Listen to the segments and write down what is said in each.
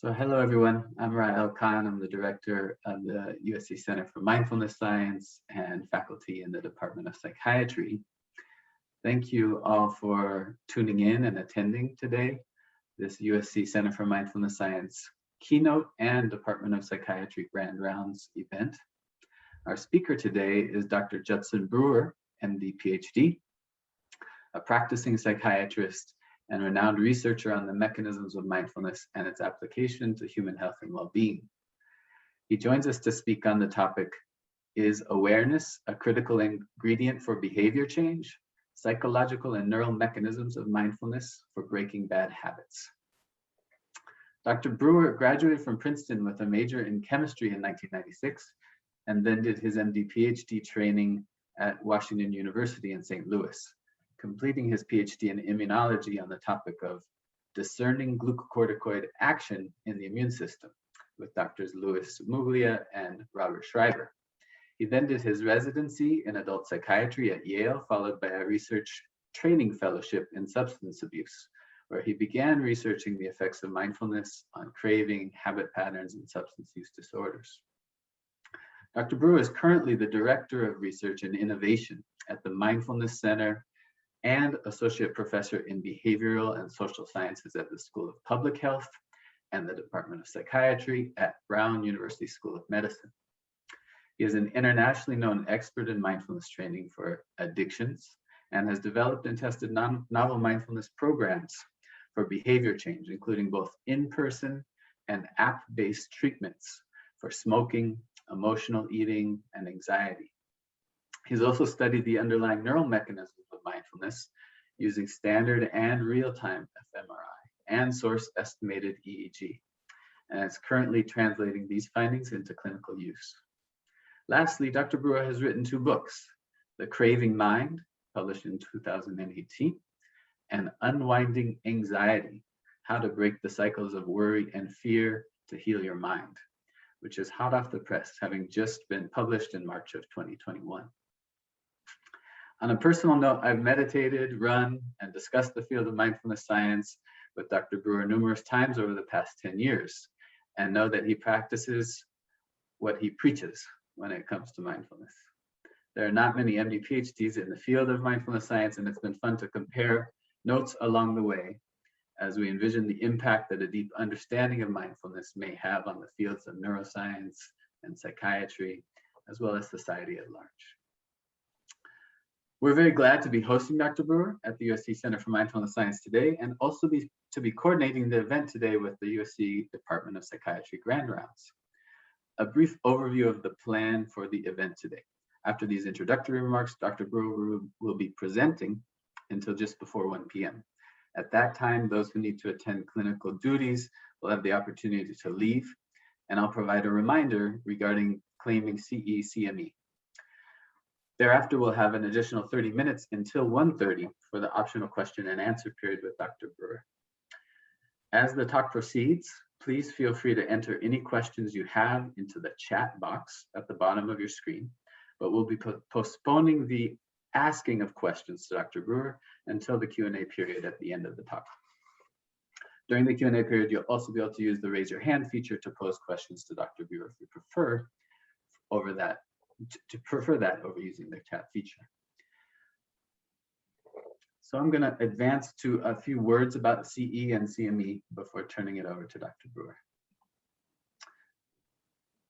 So hello everyone, I'm Rael Khan. I'm the director of the USC Center for Mindfulness Science and faculty in the Department of Psychiatry. Thank you all for tuning in and attending today, this USC Center for Mindfulness Science Keynote and Department of Psychiatry Grand Rounds event. Our speaker today is Dr. Judson Brewer, MD, PhD, a practicing psychiatrist and renowned researcher on the mechanisms of mindfulness and its application to human health and well-being. He joins us to speak on the topic, is awareness a critical ingredient for behavior change? Psychological and neural mechanisms of mindfulness for breaking bad habits. Dr. Brewer graduated from Princeton with a major in chemistry in 1996, and then did his MD PhD training at Washington University in St. Louis, completing his PhD in immunology on the topic of discerning glucocorticoid action in the immune system with Drs. Louis Muglia and Robert Schreiber. He then did his residency in adult psychiatry at Yale, followed by a research training fellowship in substance abuse, where he began researching the effects of mindfulness on craving, habit patterns, and substance use disorders. Dr. Brewer is currently the Director of Research and Innovation at the Mindfulness Center and Associate Professor in Behavioral and Social Sciences at the School of Public Health and the Department of Psychiatry at Brown University School of Medicine. He is an internationally known expert in mindfulness training for addictions and has developed and tested novel mindfulness programs for behavior change, including both in-person and app-based treatments for smoking, emotional eating, and anxiety. He's also studied the underlying neural mechanisms of mindfulness using standard and real-time fMRI and source estimated EEG, and is currently translating these findings into clinical use. Lastly, Dr. Brewer has written 2 books, The Craving Mind, published in 2018, and Unwinding Anxiety, How to Break the Cycles of Worry and Fear to Heal Your Mind, which is hot off the press, having just been published in March of 2021. On a personal note, I've meditated, run, and discussed the field of mindfulness science with Dr. Brewer numerous times over the past 10 years, and know that he practices what he preaches when it comes to mindfulness. There are not many MD PhDs in the field of mindfulness science, and it's been fun to compare notes along the way as we envision the impact that a deep understanding of mindfulness may have on the fields of neuroscience and psychiatry, as well as society at large. We're very glad to be hosting Dr. Brewer at the USC Center for Mindfulness Science today, and also to be coordinating the event today with the USC Department of Psychiatry Grand Rounds. A brief overview of the plan for the event today. After these introductory remarks, Dr. Brewer will be presenting until just before 1 p.m. At that time, those who need to attend clinical duties will have the opportunity to leave, and I'll provide a reminder regarding claiming CE/CME. Thereafter, we'll have an additional 30 minutes until 1:30 for the optional question and answer period with Dr. Brewer. As the talk proceeds, please feel free to enter any questions you have into the chat box at the bottom of your screen, but we'll be postponing the asking of questions to Dr. Brewer until the Q&A period at the end of the talk. During the Q&A period, you'll also be able to use the raise your hand feature to pose questions to Dr. Brewer if you prefer that over using the chat feature. So I'm going to advance to a few words about CE and CME before turning it over to Dr. Brewer.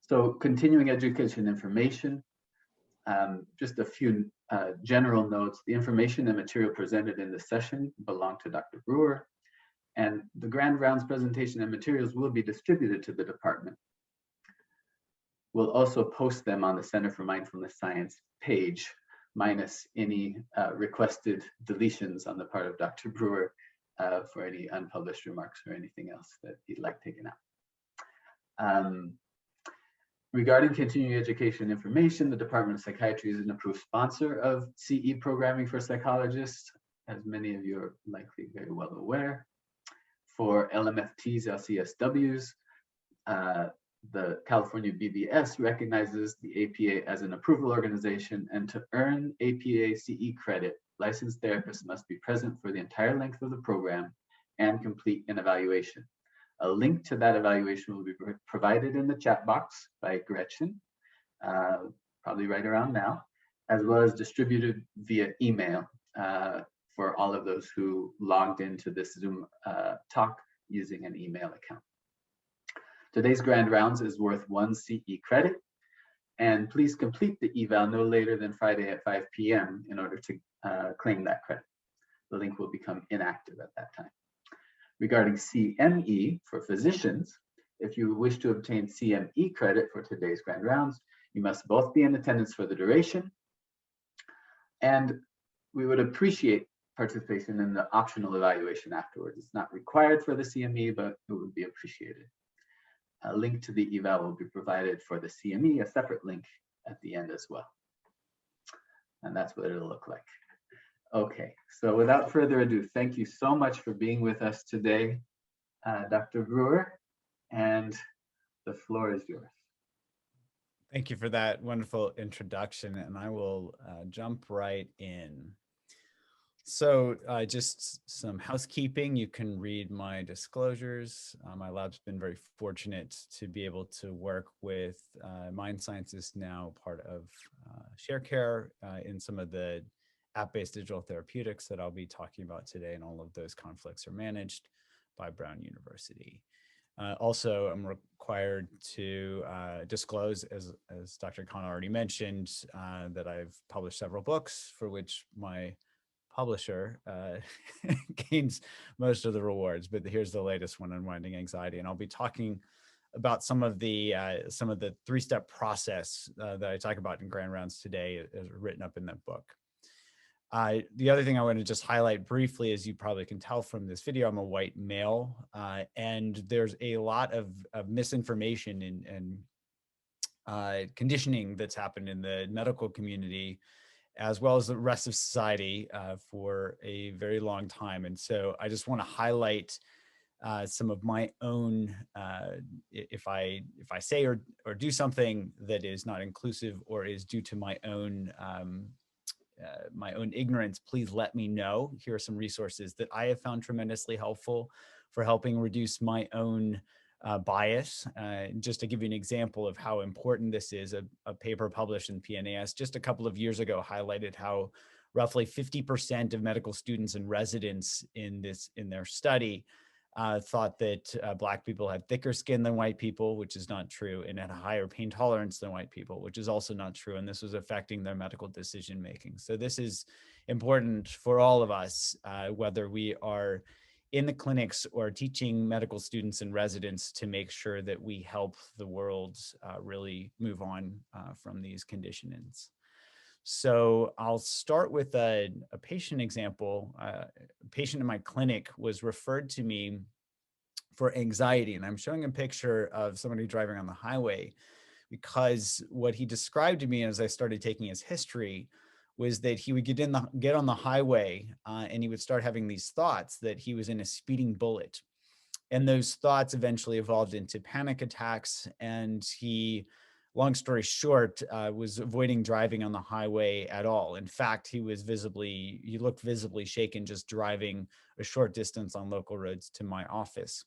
So continuing education information, just a few general notes. The information and material presented in this session belong to Dr. Brewer, and the Grand Rounds presentation and materials will be distributed to the department. We'll also post them on the Center for Mindfulness Science page, minus any requested deletions on the part of Dr. Brewer for any unpublished remarks or anything else that he'd like taken out. Regarding continuing education information, the Department of Psychiatry is an approved sponsor of CE programming for psychologists, as many of you are likely very well aware. For LMFTs, LCSWs, the California BBS recognizes the APA as an approval organization, and to earn APA CE credit, licensed therapists must be present for the entire length of the program and complete an evaluation. A link to that evaluation will be provided in the chat box by Gretchen, probably right around now, as well as distributed via email for all of those who logged into this Zoom talk using an email account. Today's grand rounds is worth 1 CE credit, and please complete the eval no later than Friday at 5 p.m. in order to claim that credit. The link will become inactive at that time. Regarding CME for physicians, if you wish to obtain CME credit for today's grand rounds, you must both be in attendance for the duration, and we would appreciate participation in the optional evaluation afterwards. It's not required for the CME, but it would be appreciated. A link to the eval will be provided for the CME, a separate link at the end as well. And that's what it'll look like. Okay, so without further ado, thank you so much for being with us today, Dr. Brewer, and the floor is yours. Thank you for that wonderful introduction, and I will jump right in. So just some housekeeping. You can read my disclosures. My lab's been very fortunate to be able to work with Mind Sciences, now part of ShareCare, in some of the app-based digital therapeutics that I'll be talking about today, and all of those conflicts are managed by Brown University. Also, I'm required to disclose, as Dr. Khan already mentioned, that I've published several books for which my publisher gains most of the rewards. But here's the latest one, Unwinding Anxiety, and I'll be talking about some of the three-step process that I talk about in Grand Rounds today, as written up in that book. The other thing I want to just highlight briefly, as you probably can tell from this video, I'm a white male, and there's a lot of misinformation and conditioning that's happened in the medical community, as well as the rest of society, for a very long time. And so I just want to highlight some of my own, if I say or do something that is not inclusive or is due to my own ignorance, please let me know. Here are some resources that I have found tremendously helpful for helping reduce my own bias. Just to give you an example of how important this is, a paper published in PNAS just a couple of years ago highlighted how roughly 50% of medical students and residents in their study thought that Black people had thicker skin than white people, which is not true, and had a higher pain tolerance than white people, which is also not true. And this was affecting their medical decision making. So this is important for all of us, whether we are in the clinics or teaching medical students and residents, to make sure that we help the world really move on from these conditionings. So I'll start with a patient example. A patient in my clinic was referred to me for anxiety, and I'm showing a picture of somebody driving on the highway, because what he described to me as I started taking his history was that he would get on the highway and he would start having these thoughts that he was in a speeding bullet. And those thoughts eventually evolved into panic attacks, and he, long story short, was avoiding driving on the highway at all. In fact, he looked visibly shaken just driving a short distance on local roads to my office.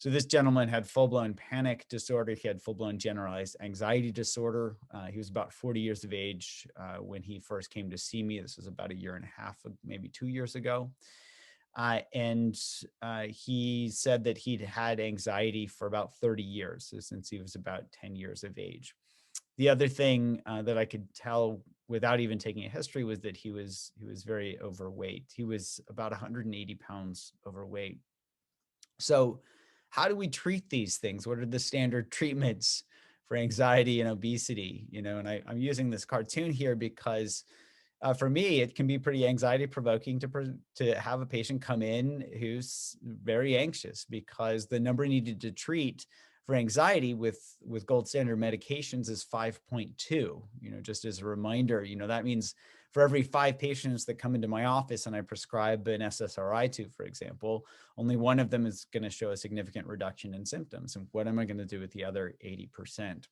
So this gentleman had full-blown panic disorder. He had full-blown generalized anxiety disorder. He was about 40 years of age when he first came to see me. This was about 1.5 years, maybe 2 years ago. And he said that he'd had anxiety for about 30 years, so since he was about 10 years of age. The other thing that I could tell without even taking a history was that he was very overweight. He was about 180 pounds overweight. So how do we treat these things? What are the standard treatments for anxiety and obesity? And I'm using this cartoon here because for me, it can be pretty anxiety provoking to have a patient come in who's very anxious, because the number needed to treat for anxiety with gold standard medications is 5.2. Just as a reminder, that means for every 5 patients that come into my office and I prescribe an SSRI to, for example, only one of them is going to show a significant reduction in symptoms. And what am I going to do with the other 80%?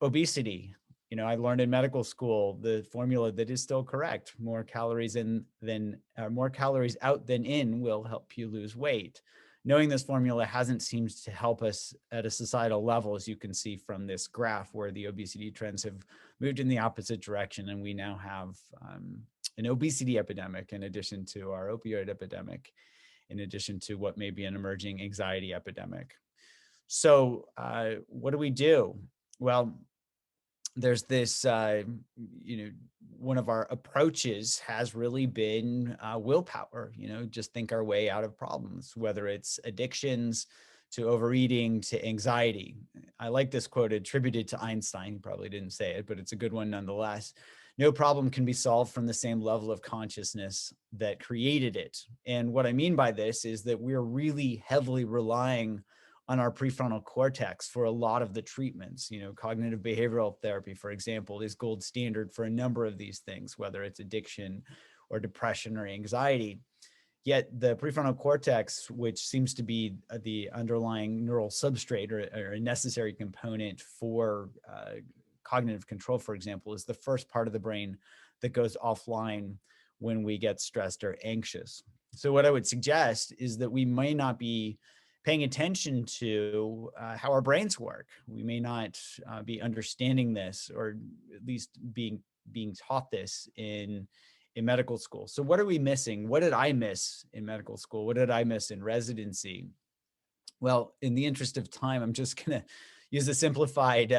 Obesity. I learned in medical school the formula that is still correct: more calories out than in will help you lose weight. knowing this formula hasn't seemed to help us at a societal level, as you can see from this graph, where the obesity trends have moved in the opposite direction. And we now have an obesity epidemic in addition to our opioid epidemic, in addition to what may be an emerging anxiety epidemic. So what do we do? Well, there's this, one of our approaches has really been willpower, just think our way out of problems, whether it's addictions to overeating to anxiety. I like this quote attributed to Einstein. He probably didn't say it, but it's a good one nonetheless. No problem can be solved from the same level of consciousness that created it. And what I mean by this is that we're really heavily relying on our prefrontal cortex for a lot of the treatments. Cognitive behavioral therapy, for example, is gold standard for a number of these things, whether it's addiction or depression or anxiety. Yet the prefrontal cortex, which seems to be the underlying neural substrate or a necessary component for cognitive control, for example, is the first part of the brain that goes offline when we get stressed or anxious. So what I would suggest is that we may not be paying attention to how our brains work. We may not be understanding this, or at least being taught this in medical school. So what are we missing? What did I miss in medical school? What did I miss in residency? Well, in the interest of time, I'm just going to use a simplified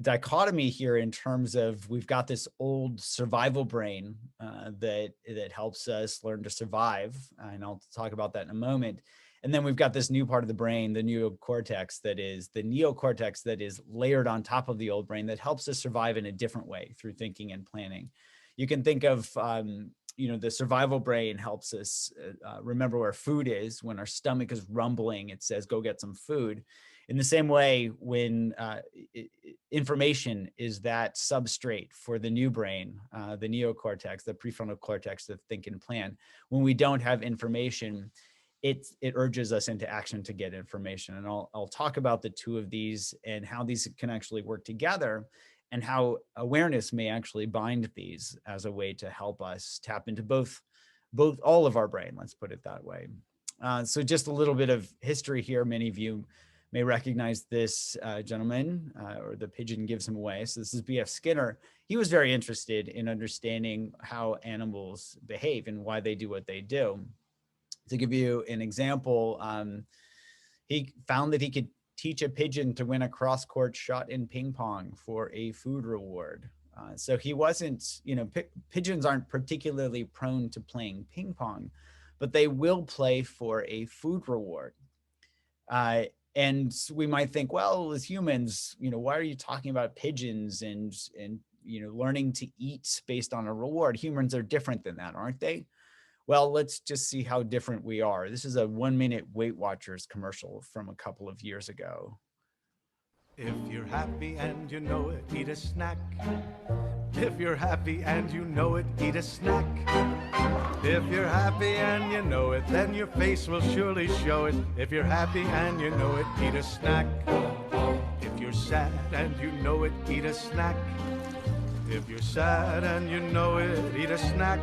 dichotomy here in terms of we've got this old survival brain that helps us learn to survive. And I'll talk about that in a moment. And then we've got this new part of the brain, the neocortex, that is layered on top of the old brain that helps us survive in a different way through thinking and planning. You can think of, the survival brain helps us remember where food is. When our stomach is rumbling, it says, go get some food. In the same way, when information is that substrate for the new brain, the neocortex, the prefrontal cortex, the think and plan, when we don't have information, it urges us into action to get information. And I'll talk about the two of these and how these can actually work together, and how awareness may actually bind these as a way to help us tap into both all of our brain, let's put it that way. So just a little bit of history here. Many of you may recognize this gentleman, or the pigeon gives him away. So this is B.F. Skinner. He was very interested in understanding how animals behave and why they do what they do. To give you an example, he found that he could teach a pigeon to win a cross-court shot in ping pong for a food reward. So he wasn't, pigeons aren't particularly prone to playing ping pong, but they will play for a food reward. And we might think, well, as humans, why are you talking about pigeons and learning to eat based on a reward? Humans are different than that, aren't they? Well, let's just see how different we are. This is a 1-minute Weight Watchers commercial from a couple of years ago. If you're happy and you know it, eat a snack. If you're happy and you know it, eat a snack. If you're happy and you know it, then your face will surely show it. If you're happy and you know it, eat a snack. If you're sad and you know it, eat a snack. If you're sad and you know it, eat a snack.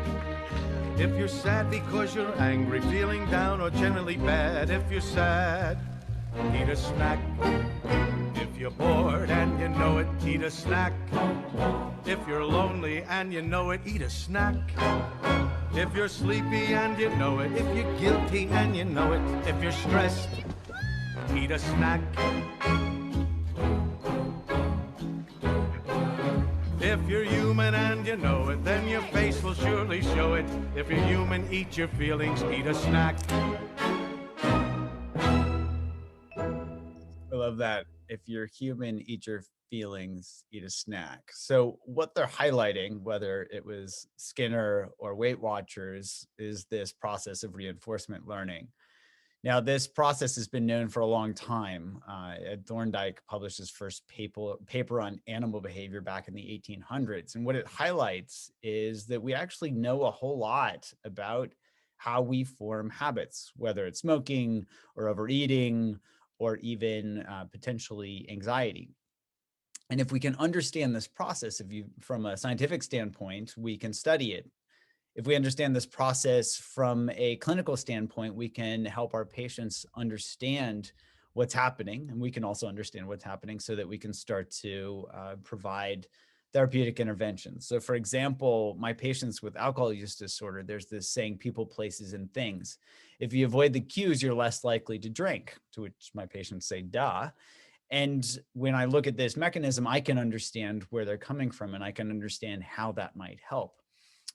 If you're sad because you're angry, feeling down, or generally bad, if you're sad, eat a snack. If you're bored and you know it, eat a snack. If you're lonely and you know it, eat a snack. If you're sleepy and you know it, if you're guilty and you know it, if you're stressed, eat a snack. If you're human and you know it, then your face will surely show it. If you're human, eat your feelings, eat a snack. I love that. If you're human, eat your feelings, eat a snack. So what they're highlighting, whether it was Skinner or Weight Watchers, is this process of reinforcement learning. Now, this process has been known for a long time. Ed Thorndike published his first paper on animal behavior back in the 1800s. And what it highlights is that we actually know a whole lot about how we form habits, whether it's smoking or overeating, or even potentially anxiety. And if we can understand this process, from a scientific standpoint, we can study it. If we understand this process from a clinical standpoint, we can help our patients understand what's happening, and we can also understand what's happening so that we can start to provide therapeutic interventions. So for example, my patients with alcohol use disorder, there's this saying, people, places, and things. If you avoid the cues, you're less likely to drink, to which my patients say, duh. And when I look at this mechanism, I can understand where they're coming from, and I can understand how that might help.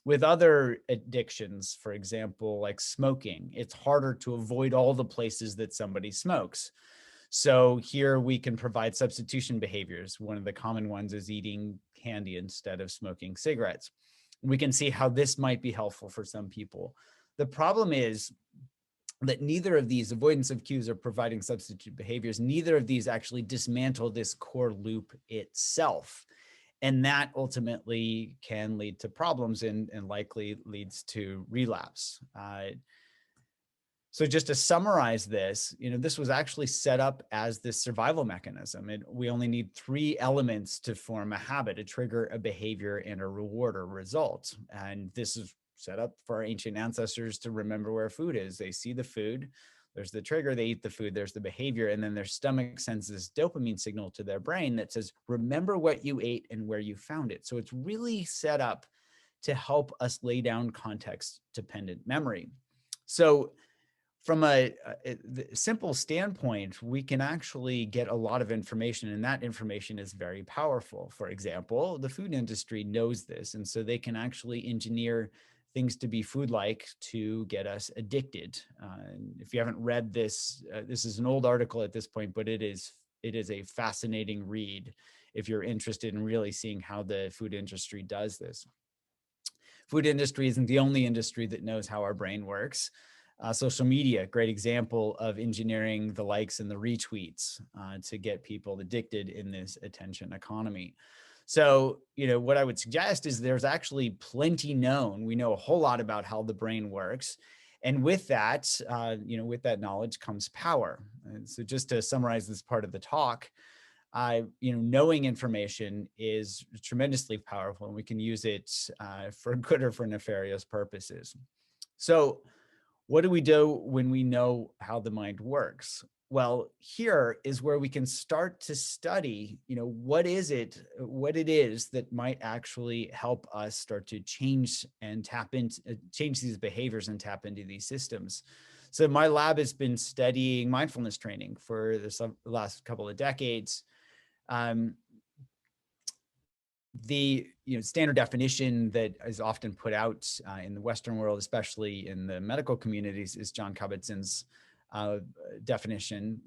With other addictions, for example, like smoking, it's harder to avoid all the places that somebody smokes. So here we can provide substitution behaviors. One of the common ones is eating candy instead of smoking cigarettes. We can see how this might be helpful for some people. The problem is that neither of these, avoidance of cues or providing substitute behaviors, neither of these actually dismantle this core loop itself. And that ultimately can lead to problems and likely leads to relapse. So just to summarize this, this was actually set up as this survival mechanism. We only need 3 elements to form a habit: a trigger, a behavior, and a reward or result. And this is set up for our ancient ancestors to remember where food is. They see the food, there's the trigger, they eat the food, there's the behavior, and then their stomach sends this dopamine signal to their brain that says, remember what you ate and where you found it. So it's really set up to help us lay down context-dependent memory. So from a simple standpoint, we can actually get a lot of information, and that information is very powerful. For example, the food industry knows this, and so they can actually engineer things to be food-like to get us addicted. If you haven't read this, this is an old article at this point, but it is a fascinating read if you're interested in really seeing how the food industry does this. Food industry isn't the only industry that knows how our brain works. Social media, great example of engineering the likes and the retweets to get people addicted in this attention economy. So, what I would suggest is there's actually plenty known. We know a whole lot about how the brain works. And with that, with that knowledge comes power. And so just to summarize this part of the talk, knowing information is tremendously powerful, and we can use it for good or for nefarious purposes. So what do we do when we know how the mind works? Well, here is where we can start to study, what it is that might actually help us start to change and change these behaviors and tap into these systems. So my lab has been studying mindfulness training for the last couple of decades. The standard definition that is often put out in the Western world, especially in the medical communities, is Jon Kabat-Zinn's definition,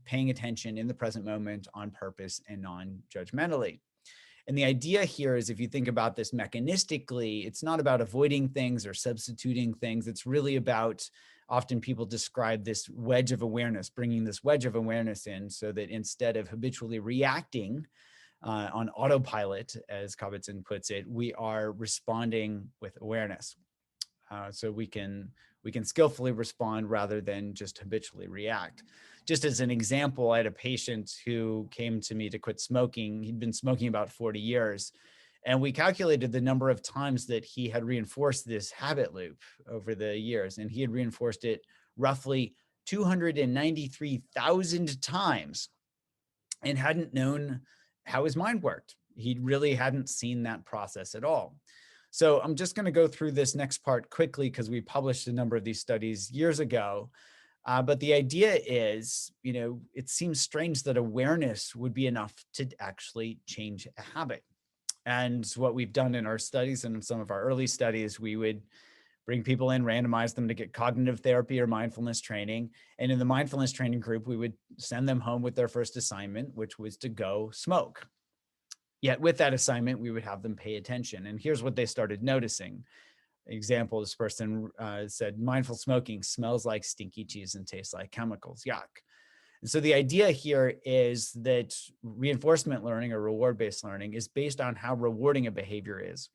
paying attention in the present moment on purpose and non-judgmentally. And the idea here is, if you think about this mechanistically, it's not about avoiding things or substituting things. It's really about, often people describe this wedge of awareness, bringing this wedge of awareness in so that instead of habitually reacting on autopilot, as Kabat-Zinn puts it, we are responding with awareness. So we can skillfully respond rather than just habitually react. Just as an example, I had a patient who came to me to quit smoking. He'd been smoking about 40 years. And we calculated the number of times that he had reinforced this habit loop over the years. And he had reinforced it roughly 293,000 times and hadn't known how his mind worked. He really hadn't seen that process at all. So I'm just going to go through this next part quickly because we published a number of these studies years ago. But the idea is, it seems strange that awareness would be enough to actually change a habit. And what we've done in our studies and in some of our early studies, we would bring people in, randomize them to get cognitive therapy or mindfulness training. And in the mindfulness training group, we would send them home with their first assignment, which was to go smoke. Yet with that assignment, we would have them pay attention. And here's what they started noticing. Example, this person said, mindful smoking smells like stinky cheese and tastes like chemicals. Yuck. And so the idea here is that reinforcement learning or reward-based learning is based on how rewarding a behavior is.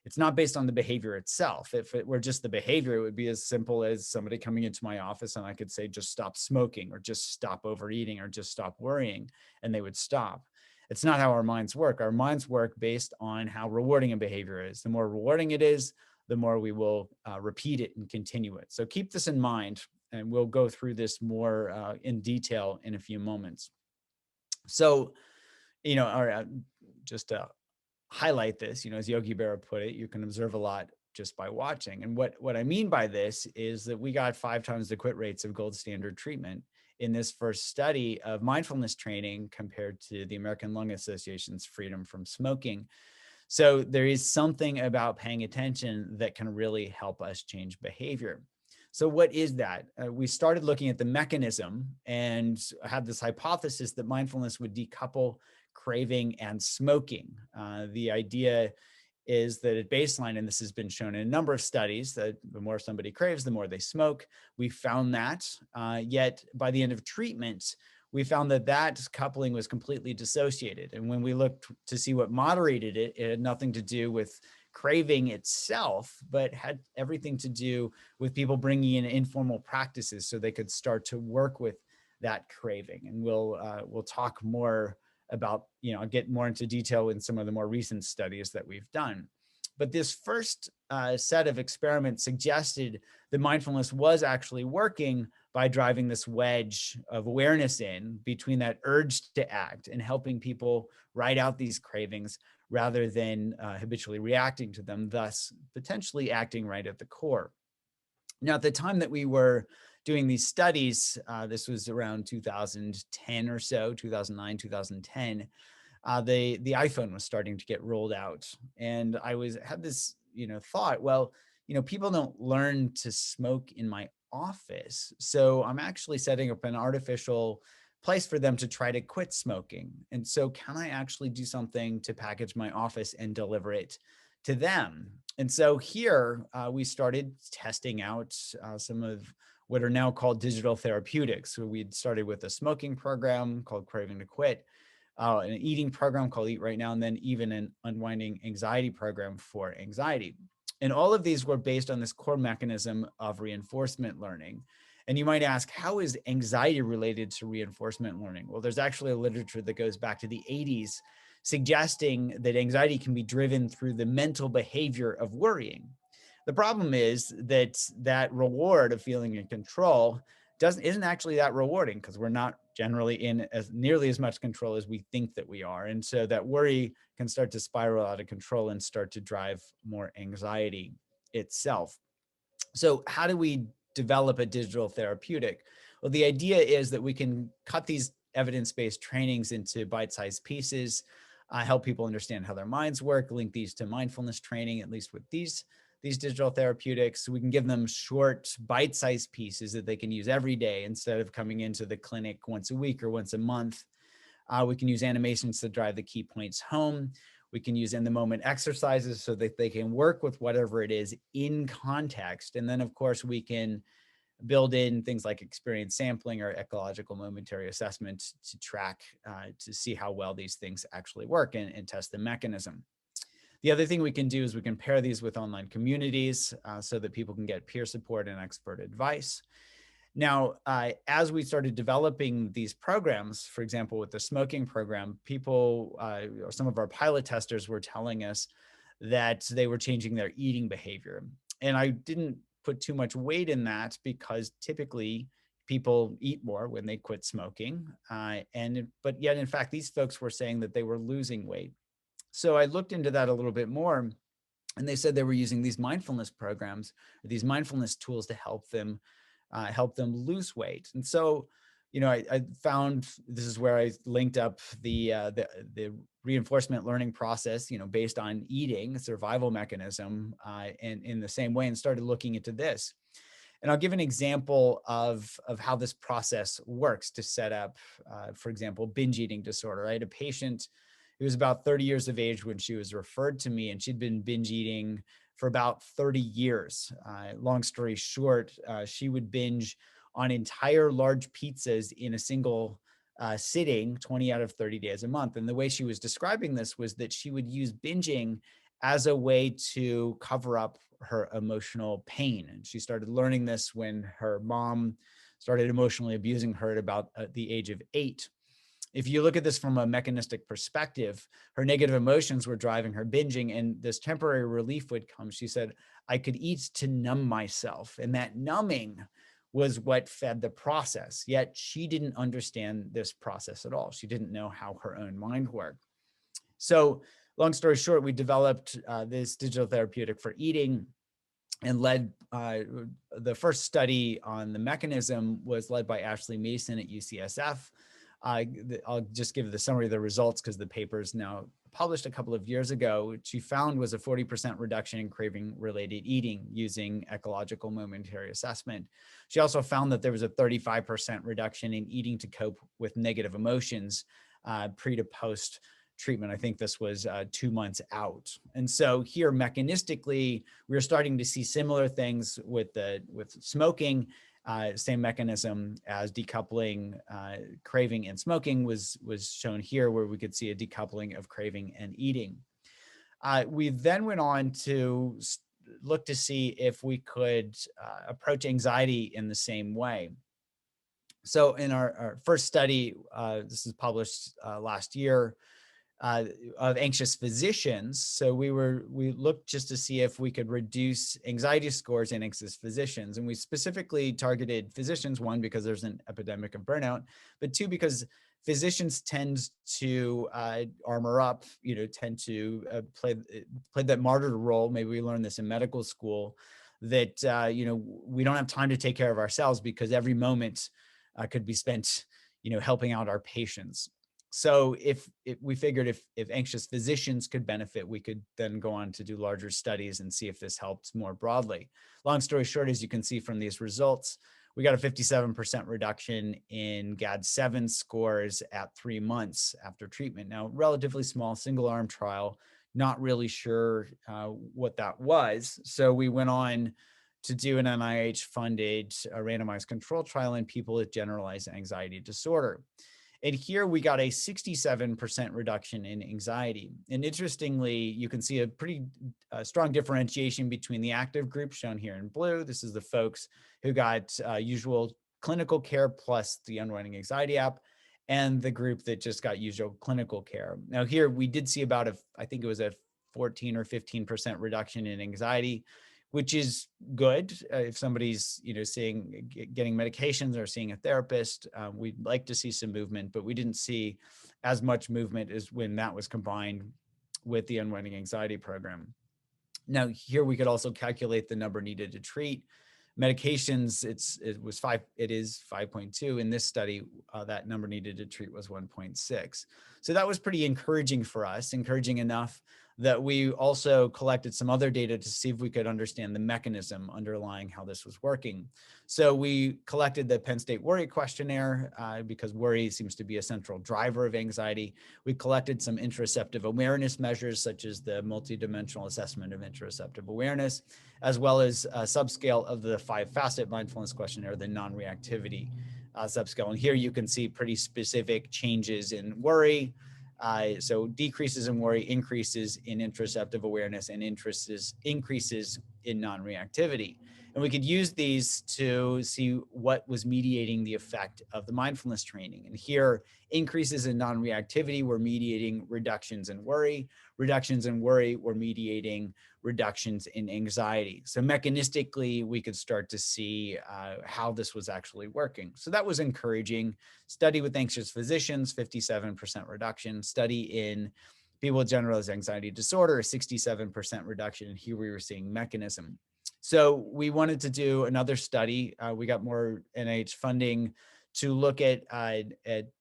It's not based on the behavior itself. If it were just the behavior, it would be as simple as somebody coming into my office and I could say, just stop smoking or just stop overeating or just stop worrying, and they would stop. It's not how our minds work. Our minds work based on how rewarding a behavior is. The more rewarding it is, the more we will repeat it and continue it. So keep this in mind, and we'll go through this more in detail in a few moments. So, just to highlight this, as Yogi Berra put it, you can observe a lot just by watching. And what I mean by this is that we got 5 times the quit rates of gold standard treatment in this first study of mindfulness training compared to the American Lung Association's freedom from smoking. So there is something about paying attention that can really help us change behavior. So what is that? We started looking at the mechanism and had this hypothesis that mindfulness would decouple craving and smoking. The idea is that at baseline, and this has been shown in a number of studies, that the more somebody craves, the more they smoke. We found that, yet by the end of treatment, we found that that coupling was completely dissociated. And when we looked to see what moderated it, it had nothing to do with craving itself, but had everything to do with people bringing in informal practices so they could start to work with that craving. And we'll talk more about, get more into detail in some of the more recent studies that we've done. But this first set of experiments suggested that mindfulness was actually working by driving this wedge of awareness in between that urge to act and helping people write out these cravings rather than habitually reacting to them, thus potentially acting right at the core. Now, at the time that we were doing these studies, this was around 2010 or so, 2009, 2010, the iPhone was starting to get rolled out. And I had this, thought, well, people don't learn to smoke in my office. So I'm actually setting up an artificial place for them to try to quit smoking. And so can I actually do something to package my office and deliver it to them? And so here we started testing out some of what are now called digital therapeutics. So we'd started with a smoking program called Craving to Quit, an eating program called Eat Right Now, and then even an unwinding anxiety program for anxiety. And all of these were based on this core mechanism of reinforcement learning. And you might ask, how is anxiety related to reinforcement learning? Well, there's actually a literature that goes back to the 80s suggesting that anxiety can be driven through the mental behavior of worrying. The problem is that reward of feeling in control isn't actually that rewarding because we're not generally in as nearly as much control as we think that we are. And so that worry can start to spiral out of control and start to drive more anxiety itself. So how do we develop a digital therapeutic? Well, the idea is that we can cut these evidence-based trainings into bite-sized pieces, help people understand how their minds work, link these to mindfulness training, at least with these digital therapeutics. We can give them short bite-sized pieces that they can use every day instead of coming into the clinic once a week or once a month. We can use animations to drive the key points home. We can use in-the-moment exercises so that they can work with whatever it is in context. And then, of course, we can build in things like experience sampling or ecological momentary assessment to track, to see how well these things actually work and test the mechanism. The other thing we can do is we can pair these with online communities so that people can get peer support and expert advice. Now, as we started developing these programs, for example, with the smoking program, people, or some of our pilot testers were telling us that they were changing their eating behavior. And I didn't put too much weight in that because typically people eat more when they quit smoking. But yet, in fact, these folks were saying that they were losing weight. So I looked into that a little bit more, and they said they were using these mindfulness programs, these mindfulness tools to help them lose weight. And so, I found this is where I linked up the reinforcement learning process, based on eating, survival mechanism, and in the same way, and started looking into this. And I'll give an example of how this process works to set up, for example, binge eating disorder. I had a patient who was about 30 years of age when she was referred to me, and she'd been binge eating for about 30 years. Long story short, she would binge on entire large pizzas in a single sitting 20 out of 30 days a month. And the way she was describing this was that she would use binging as a way to cover up her emotional pain. And she started learning this when her mom started emotionally abusing her at about the age of 8. if you look at this from a mechanistic perspective, her negative emotions were driving her binging, and this temporary relief would come. She said, I could eat to numb myself. And that numbing was what fed the process. Yet she didn't understand this process at all. She didn't know how her own mind worked. So long story short, we developed this digital therapeutic for eating, and led the first study on the mechanism was led by Ashley Mason at UCSF. I'll just give the summary of the results because the paper is now published a couple of years ago. What she found was a 40% reduction in craving-related eating using ecological momentary assessment. She also found that there was a 35% reduction in eating to cope with negative emotions pre to post treatment. I think this was 2 months out. And so here mechanistically, we're starting to see similar things with smoking. Same mechanism as decoupling craving and smoking was shown here, where we could see a decoupling of craving and eating. We then went on to look to see if we could approach anxiety in the same way. So in our first study, this is published last year, of anxious physicians. So we looked just to see if we could reduce anxiety scores in anxious physicians. And we specifically targeted physicians, one, because there's an epidemic of burnout, but two, because physicians tend to armor up, tend to play that martyr role. Maybe we learned this in medical school, that, we don't have time to take care of ourselves because every moment could be spent, helping out our patients. So if we figured if anxious physicians could benefit, we could then go on to do larger studies and see if this helped more broadly. Long story short, as you can see from these results, we got a 57% reduction in GAD-7 scores at 3 months after treatment. Now, relatively small single arm trial, not really sure what that was. So we went on to do an NIH-funded randomized control trial in people with generalized anxiety disorder. And here we got a 67% reduction in anxiety. And interestingly, you can see a pretty strong differentiation between the active group shown here in blue. This is the folks who got usual clinical care plus the Unwinding Anxiety app, and the group that just got usual clinical care. Now here we did see about I think it was a 14 or 15% reduction in anxiety, which is good if somebody's getting medications or seeing a therapist. We'd like to see some movement, but we didn't see as much movement as when that was combined with the Unwinding Anxiety program. Now here we could also calculate the number needed to treat. Medications, it is 5.2. In this study, that number needed to treat was 1.6. So that was pretty encouraging for us, encouraging enough that we also collected some other data to see if we could understand the mechanism underlying how this was working. So we collected the Penn State Worry Questionnaire because worry seems to be a central driver of anxiety. We collected some interoceptive awareness measures, such as the multidimensional assessment of interoceptive awareness, as well as a subscale of the 5-facet mindfulness questionnaire, the non-reactivity subscale. And here you can see pretty specific changes in worry. So decreases in worry, increases in interoceptive awareness, and increases in non-reactivity. And we could use these to see what was mediating the effect of the mindfulness training. And here, increases in non-reactivity were mediating reductions in worry. Reductions in worry were mediating reductions in anxiety. So mechanistically, we could start to see how this was actually working. So that was encouraging. Study with anxious physicians, 57% reduction. Study in people with generalized anxiety disorder, a 67% reduction. And here we were seeing mechanism. So we wanted to do another study. We got more NIH funding to look at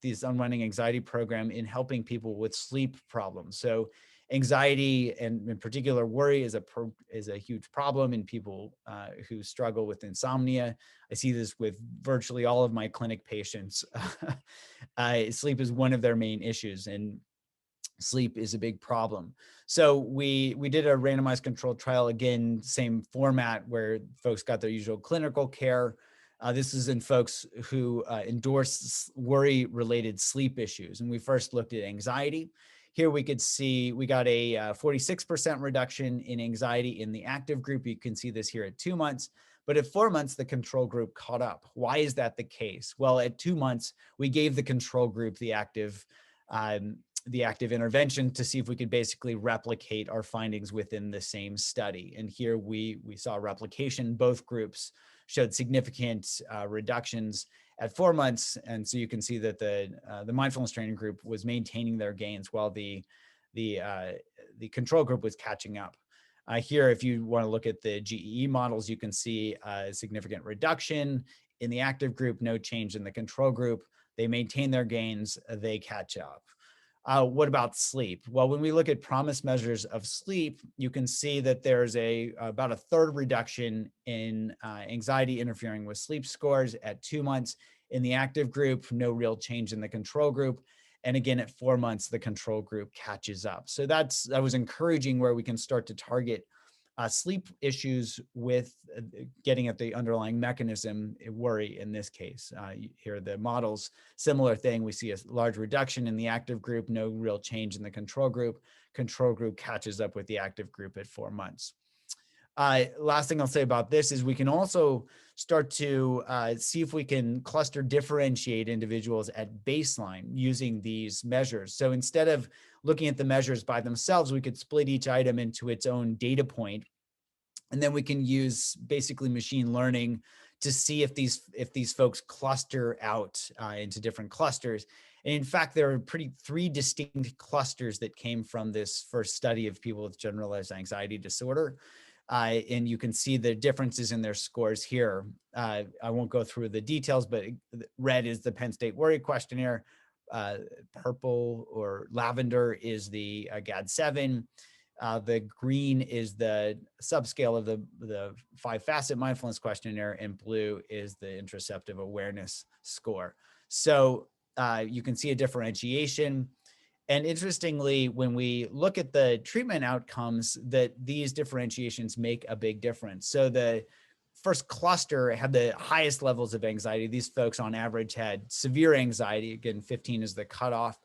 this Unwinding Anxiety program in helping people with sleep problems. So anxiety, and in particular worry, is a huge problem in people who struggle with insomnia. I see this with virtually all of my clinic patients. Sleep is one of their main issues, and sleep is a big problem. So we did a randomized controlled trial, again, same format, where folks got their usual clinical care. This is in folks who endorse worry-related sleep issues. And we first looked at anxiety. Here we could see we got a 46% reduction in anxiety in the active group. You can see this here at 2 months. But at 4 months, the control group caught up. Why is that the case? Well, at 2 months, we gave the control group the active intervention to see if we could basically replicate our findings within the same study. And here we saw replication. Both groups showed significant reductions at 4 months. And so you can see that the mindfulness training group was maintaining their gains while the control group was catching up. Here, if you want to look at the GEE models, you can see a significant reduction in the active group, no change in the control group. They maintain their gains, they catch up. What about sleep? Well, when we look at promise measures of sleep, you can see that there's about a third reduction in anxiety interfering with sleep scores at 2 months. In the active group, no real change in the control group. And again, at 4 months, the control group catches up. So that was encouraging, where we can start to target sleep issues with getting at the underlying mechanism, worry in this case. Here are the models, similar thing. We see a large reduction in the active group, no real change in the control group. Control group catches up with the active group at 4 months. Last thing I'll say about this is we can also start to see if we can cluster differentiate individuals at baseline using these measures. So instead of looking at the measures by themselves, we could split each item into its own data point. And then we can use basically machine learning to see if these folks cluster out into different clusters. And in fact, there are three distinct clusters that came from this first study of people with generalized anxiety disorder. And you can see the differences in their scores here. I won't go through the details, but red is the Penn State Worry Questionnaire. Purple or lavender is the GAD-7. The green is the subscale of the 5-facet mindfulness questionnaire, and blue is the interoceptive awareness score. So you can see a differentiation. And interestingly, when we look at the treatment outcomes, that these differentiations make a big difference. So the first cluster had the highest levels of anxiety. These folks on average had severe anxiety. Again, 15 is the cutoff,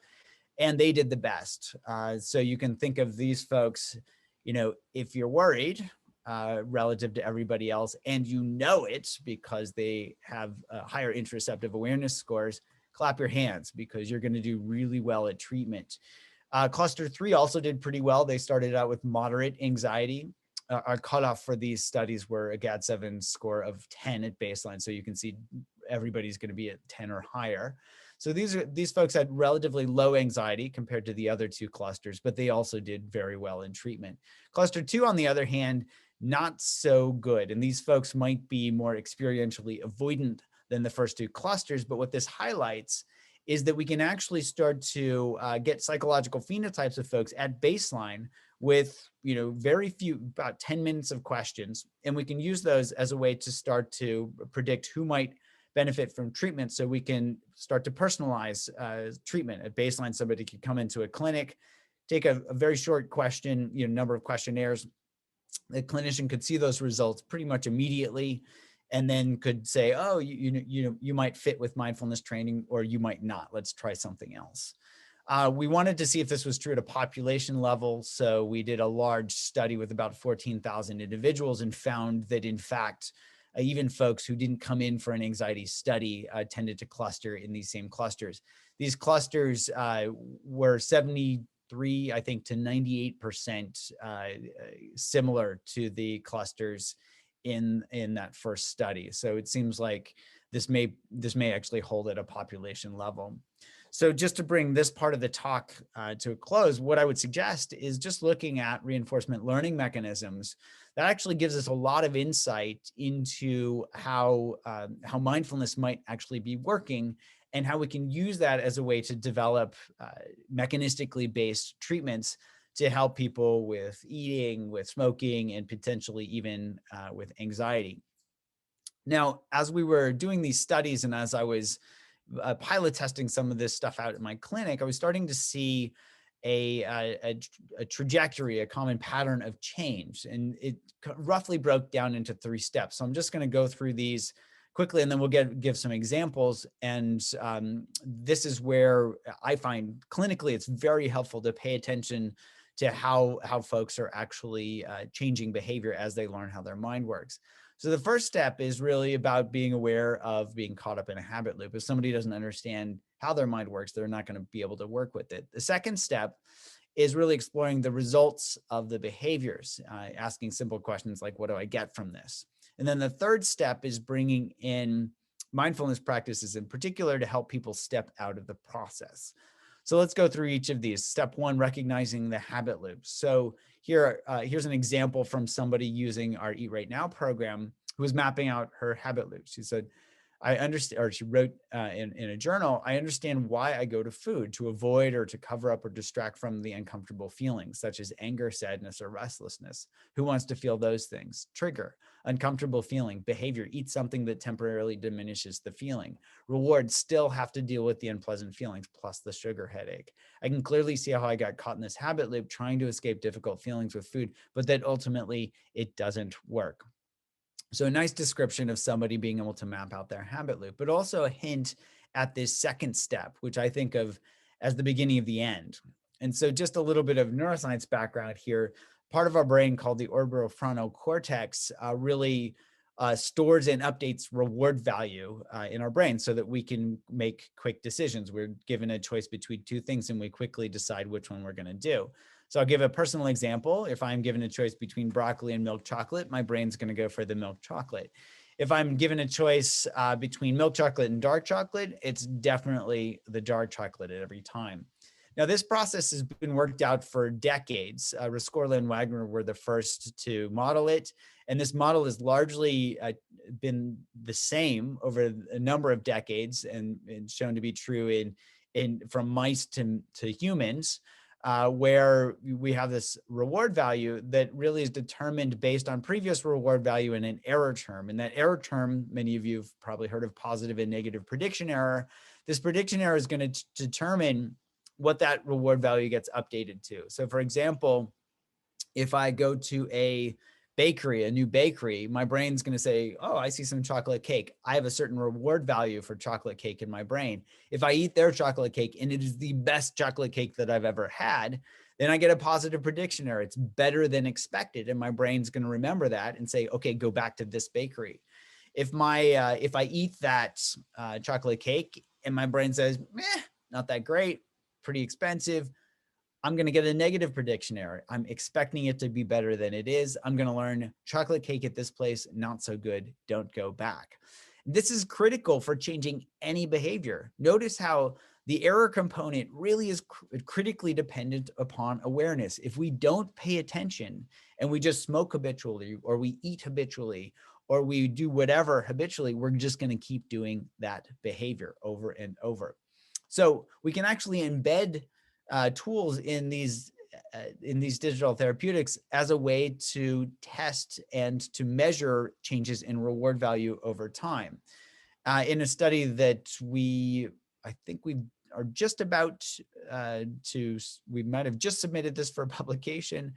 and they did the best. So you can think of these folks, if you're worried relative to everybody else, and you know it because they have higher interoceptive awareness scores, clap your hands, because you're going to do really well at treatment. Cluster 3 also did pretty well. They started out with moderate anxiety. Our cutoff for these studies were a GAD-7 score of 10 at baseline. So you can see everybody's going to be at 10 or higher. So these folks had relatively low anxiety compared to the other two clusters, but they also did very well in treatment. Cluster 2, on the other hand, not so good. And these folks might be more experientially avoidant than the first two clusters. But what this highlights is that we can actually start to get psychological phenotypes of folks at baseline with very few, about 10 minutes of questions. And we can use those as a way to start to predict who might benefit from treatment. So we can start to personalize treatment. At baseline, somebody could come into a clinic, take a very short question, number of questionnaires. The clinician could see those results pretty much immediately, and then could say, oh, you might fit with mindfulness training, or you might not. Let's try something else. We wanted to see if this was true at a population level. So we did a large study with about 14,000 individuals and found that, in fact, even folks who didn't come in for an anxiety study tended to cluster in these same clusters. These clusters were 73, I think, to 98% similar to the clusters in that first study. So it seems like this may actually hold at a population level. So just to bring this part of the talk to a close, what I would suggest is just looking at reinforcement learning mechanisms. That actually gives us a lot of insight into how mindfulness might actually be working, and how we can use that as a way to develop mechanistically based treatments to help people with eating, with smoking, and potentially even with anxiety. Now, as we were doing these studies, and as I was pilot testing some of this stuff out at my clinic, I was starting to see a trajectory, a common pattern of change. And it roughly broke down into 3 steps. So I'm just going to go through these quickly, and then we'll give some examples. And this is where I find clinically it's very helpful to pay attention to how folks are actually changing behavior as they learn how their mind works. So the first step is really about being aware of being caught up in a habit loop. If somebody doesn't understand how their mind works, they're not going to be able to work with it. The second step is really exploring the results of the behaviors, asking simple questions like, what do I get from this? And then the third step is bringing in mindfulness practices in particular to help people step out of the process. So let's go through each of these. Step one, recognizing the habit loops. So here's an example from somebody using our Eat Right Now program who was mapping out her habit loops. She said, I understand, or she wrote in a journal, I understand why I go to food, to avoid or to cover up or distract from the uncomfortable feelings, such as anger, sadness, or restlessness. Who wants to feel those things? Trigger, uncomfortable feeling, behavior, eat something that temporarily diminishes the feeling. Reward, still have to deal with the unpleasant feelings, plus the sugar headache. I can clearly see how I got caught in this habit loop, trying to escape difficult feelings with food, but that ultimately it doesn't work. So a nice description of somebody being able to map out their habit loop, but also a hint at this second step, which I think of as the beginning of the end. And so just a little bit of neuroscience background here. Part of our brain called the orbitofrontal cortex really stores and updates reward value in our brain so that we can make quick decisions. We're given a choice between two things and we quickly decide which one we're going to do. So I'll give a personal example. If I'm given a choice between broccoli and milk chocolate, my brain's going to go for the milk chocolate. If I'm given a choice between milk chocolate and dark chocolate, it's definitely the dark chocolate at every time. Now, this process has been worked out for decades. Rescorla and Wagner were the first to model it. And this model has largely been the same over a number of decades and shown to be true from mice to humans. Where we have this reward value that really is determined based on previous reward value and an error term. And that error term, many of you have probably heard of positive and negative prediction error. This prediction error is going to determine what that reward value gets updated to. So for example, if I go to a new bakery, my brain's going to say, oh, I see some chocolate cake. I have a certain reward value for chocolate cake in my brain. If I eat their chocolate cake and it is the best chocolate cake that I've ever had, then I get a positive prediction error. It's better than expected. And my brain's going to remember that and say, okay, go back to this bakery. If I eat that chocolate cake and my brain says, meh, not that great, pretty expensive, I'm going to get a negative prediction error. I'm expecting it to be better than it is. I'm going to learn chocolate cake at this place, not so good. Don't go back. This is critical for changing any behavior. Notice how the error component really is critically dependent upon awareness. If we don't pay attention and we just smoke habitually, or we eat habitually, or we do whatever habitually, we're just going to keep doing that behavior over and over. So we can actually embed tools in these digital therapeutics as a way to test and to measure changes in reward value over time. In a study that I think we are just about we might have just submitted this for publication.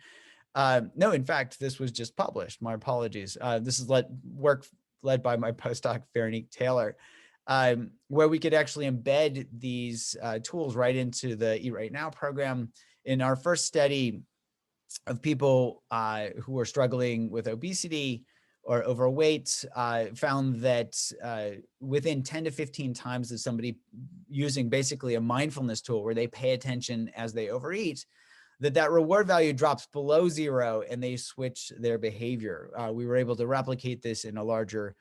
No, in fact, this was just published. My apologies. This is work led by my postdoc, Veronique Taylor. Where we could actually embed these tools right into the Eat Right Now program. In our first study of people who were struggling with obesity or overweight, found that within 10 to 15 times of somebody using basically a mindfulness tool where they pay attention as they overeat, that reward value drops below zero and they switch their behavior. We were able to replicate this in a larger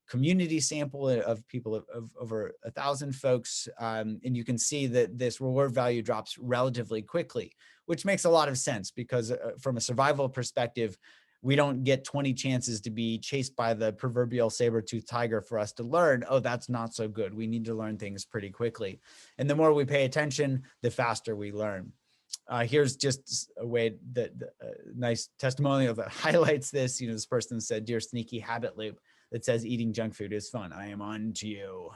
community sample of people of over 1,000 folks. And you can see that this reward value drops relatively quickly, which makes a lot of sense because from a survival perspective, we don't get 20 chances to be chased by the proverbial saber-toothed tiger for us to learn, oh, that's not so good. We need to learn things pretty quickly. And the more we pay attention, the faster we learn. Here's just a way that nice testimonial that highlights this. This person said, dear sneaky habit loop, that says eating junk food is fun. I am on to you.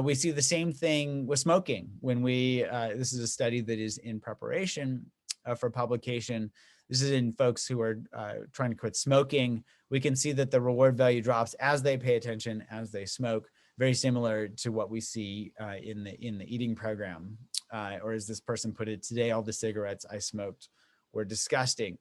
We see the same thing with smoking. When this is a study that is in preparation for publication. This is in folks who are trying to quit smoking. We can see that the reward value drops as they pay attention, as they smoke, very similar to what we see in the eating program. Or as this person put it, today all the cigarettes I smoked were disgusting.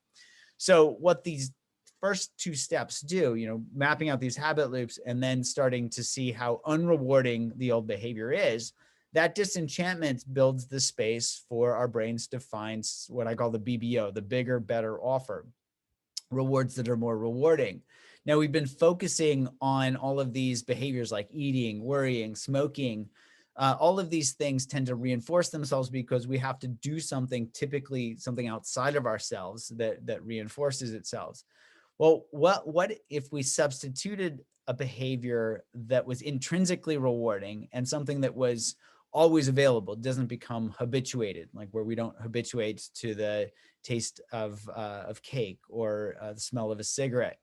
So what these first two steps do, mapping out these habit loops and then starting to see how unrewarding the old behavior is, that disenchantment builds the space for our brains to find what I call the BBO, the bigger, better offer, rewards that are more rewarding. Now, we've been focusing on all of these behaviors like eating, worrying, smoking. All of these things tend to reinforce themselves because we have to do something, typically something outside of ourselves that reinforces itself. Well, what if we substituted a behavior that was intrinsically rewarding and something that was always available, doesn't become habituated, like where we don't habituate to the taste of cake or the smell of a cigarette.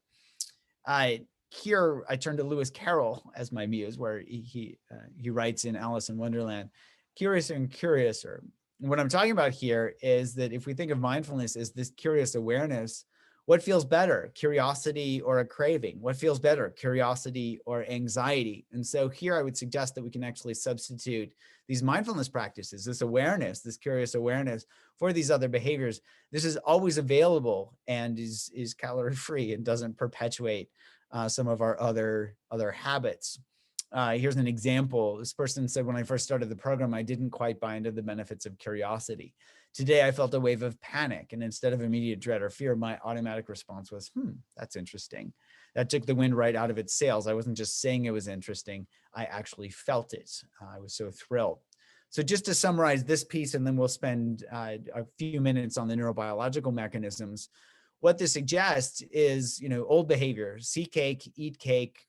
Here, I turn to Lewis Carroll as my muse, where he writes in Alice in Wonderland, curious and curiouser. And what I'm talking about here is that if we think of mindfulness as this curious awareness, what feels better, curiosity or a craving? What feels better, curiosity or anxiety? And so here I would suggest that we can actually substitute these mindfulness practices, this awareness, this curious awareness for these other behaviors. This is always available and is calorie-free and doesn't perpetuate some of our other habits. Here's an example. This person said, when I first started the program, I didn't quite buy into the benefits of curiosity. Today, I felt a wave of panic, and instead of immediate dread or fear, my automatic response was, that's interesting. That took the wind right out of its sails. I wasn't just saying it was interesting. I actually felt it. I was so thrilled. So just to summarize this piece, and then we'll spend a few minutes on the neurobiological mechanisms. What this suggests is, old behavior: see cake, eat cake,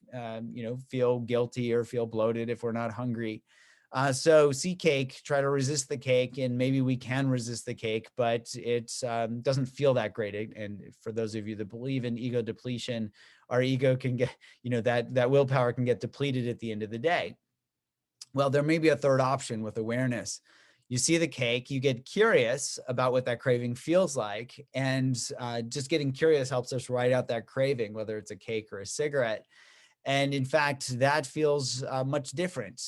feel guilty or feel bloated if we're not hungry. So see cake, try to resist the cake, and maybe we can resist the cake, but it doesn't feel that great. And for those of you that believe in ego depletion, our ego can get, that willpower can get depleted at the end of the day. Well, there may be a third option with awareness. You see the cake, you get curious about what that craving feels like, and just getting curious helps us write out that craving, whether it's a cake or a cigarette. And in fact, that feels much different.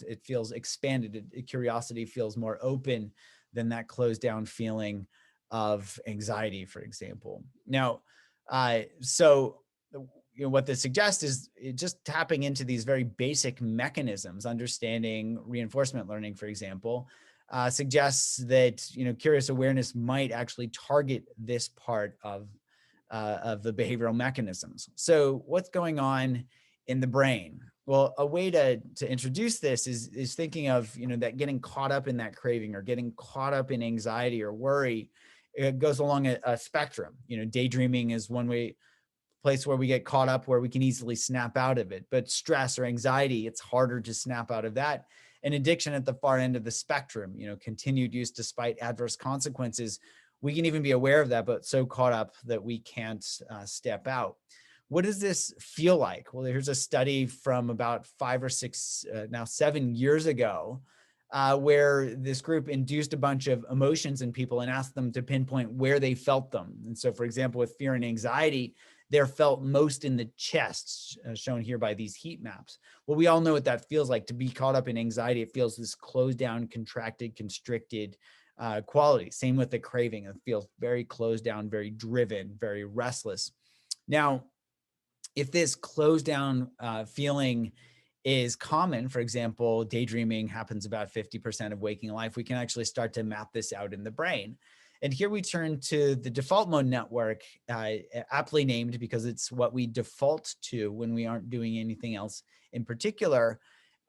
It feels expanded. Curiosity feels more open than that closed down feeling of anxiety, for example. Now, what this suggests is just tapping into these very basic mechanisms, understanding reinforcement learning, for example, suggests that curious awareness might actually target this part of the behavioral mechanisms. So what's going on in the brain? Well, a way to introduce this is thinking of that getting caught up in that craving or getting caught up in anxiety or worry. It goes along a spectrum. Daydreaming is one place where we get caught up, where we can easily snap out of it. But stress or anxiety, it's harder to snap out of that. And addiction at the far end of the spectrum, continued use despite adverse consequences. We can even be aware of that, but so caught up that we can't step out. What does this feel like? Well, here's a study from about 5 or 6, now 7 years ago, where this group induced a bunch of emotions in people and asked them to pinpoint where they felt them. And so, for example, with fear and anxiety, they're felt most in the chest, shown here by these heat maps. Well, we all know what that feels like, to be caught up in anxiety. It feels this closed down, contracted, constricted quality. Same with the craving. It feels very closed down, very driven, very restless. Now, if this closed down feeling is common, for example, daydreaming happens about 50% of waking life, we can actually start to map this out in the brain. And here we turn to the default mode network, aptly named because it's what we default to when we aren't doing anything else in particular.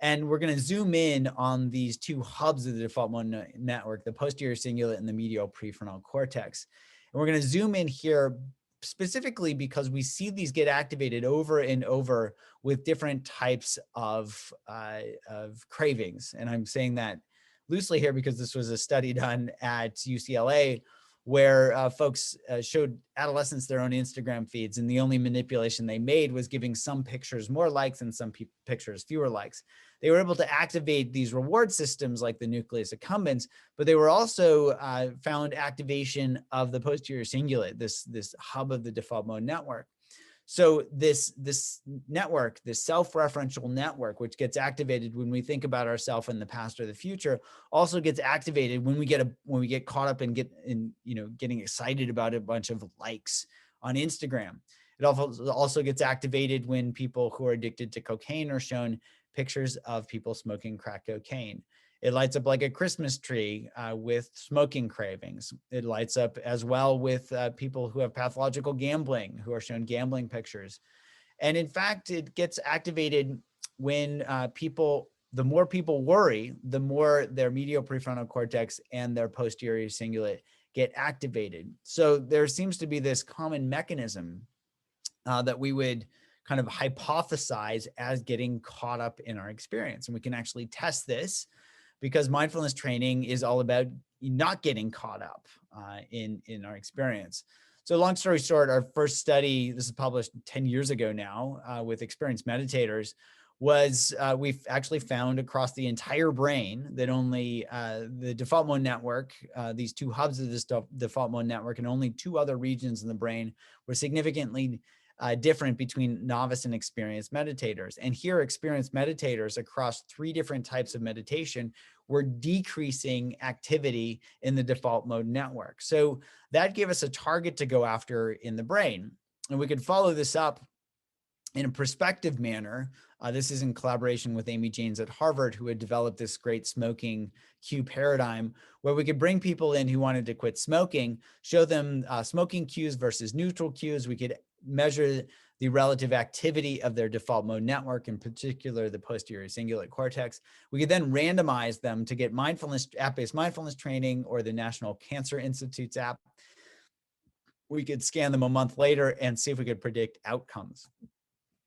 And we're going to zoom in on these two hubs of the default mode network, the posterior cingulate and the medial prefrontal cortex. And we're going to zoom in here specifically because we see these get activated over and over with different types of cravings. And I'm saying that loosely here because this was a study done at UCLA where folks showed adolescents their own Instagram feeds, and the only manipulation they made was giving some pictures more likes and some pictures fewer likes. They were able to activate these reward systems like the nucleus accumbens, but they were also found activation of the posterior cingulate, this hub of the default mode network. So this network, this self-referential network, which gets activated when we think about ourselves in the past or the future, also gets activated when we get caught up in getting excited about a bunch of likes on Instagram. It also gets activated when people who are addicted to cocaine are shown pictures of people smoking crack cocaine. It lights up like a Christmas tree with smoking cravings. It lights up as well with people who have pathological gambling, who are shown gambling pictures. And in fact, it gets activated when the more people worry, the more their medial prefrontal cortex and their posterior cingulate get activated. So there seems to be this common mechanism that we would kind of hypothesize as getting caught up in our experience. And we can actually test this because mindfulness training is all about not getting caught up in our experience. So long story short, our first study, this is published 10 years ago now with experienced meditators, was we've actually found across the entire brain that only the default mode network, these two hubs of this default mode network and only two other regions in the brain were significantly different between novice and experienced meditators. And here, experienced meditators across 3 different types of meditation were decreasing activity in the default mode network. So that gave us a target to go after in the brain. And we could follow this up in a prospective manner. This is in collaboration with Amy Janes at Harvard, who had developed this great smoking cue paradigm, where we could bring people in who wanted to quit smoking, show them smoking cues versus neutral cues. We could measure the relative activity of their default mode network, in particular the posterior cingulate cortex. We could then randomize them to get app-based mindfulness training or the National Cancer Institute's app. We could scan them a month later and see if we could predict outcomes.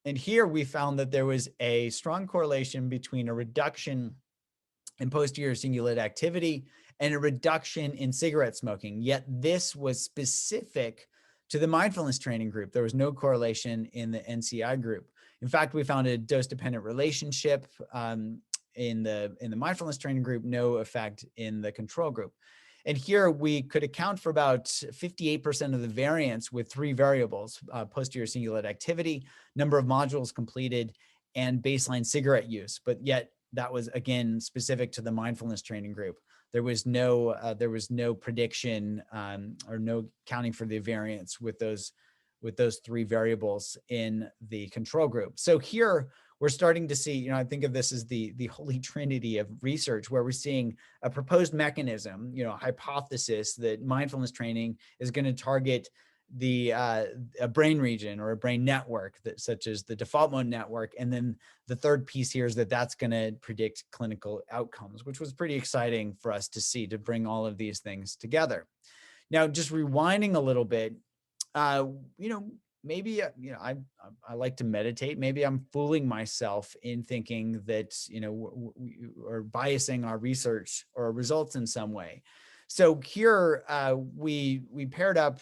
And here we found that there was a strong correlation between a reduction in posterior cingulate activity and a reduction in cigarette smoking. Yet this was specific to the mindfulness training group. There was no correlation in the NCI group. In fact, we found a dose-dependent relationship in the mindfulness training group, no effect in the control group. And here we could account for about 58% of the variance with 3 variables: posterior cingulate activity, number of modules completed, and baseline cigarette use. But yet that was, again, specific to the mindfulness training group. There was no prediction or no counting for the variance with those 3 variables in the control group. So here we're starting to see, I think of this as the holy trinity of research, where we're seeing a proposed mechanism, hypothesis that mindfulness training is going to target a brain region or a brain network such as the default mode network. And then the third piece here is that that's going to predict clinical outcomes, which was pretty exciting for us to see, to bring all of these things together. Now, just rewinding a little bit, maybe, I like to meditate. Maybe I'm fooling myself in thinking that, or biasing our research or results in some way. So here we paired up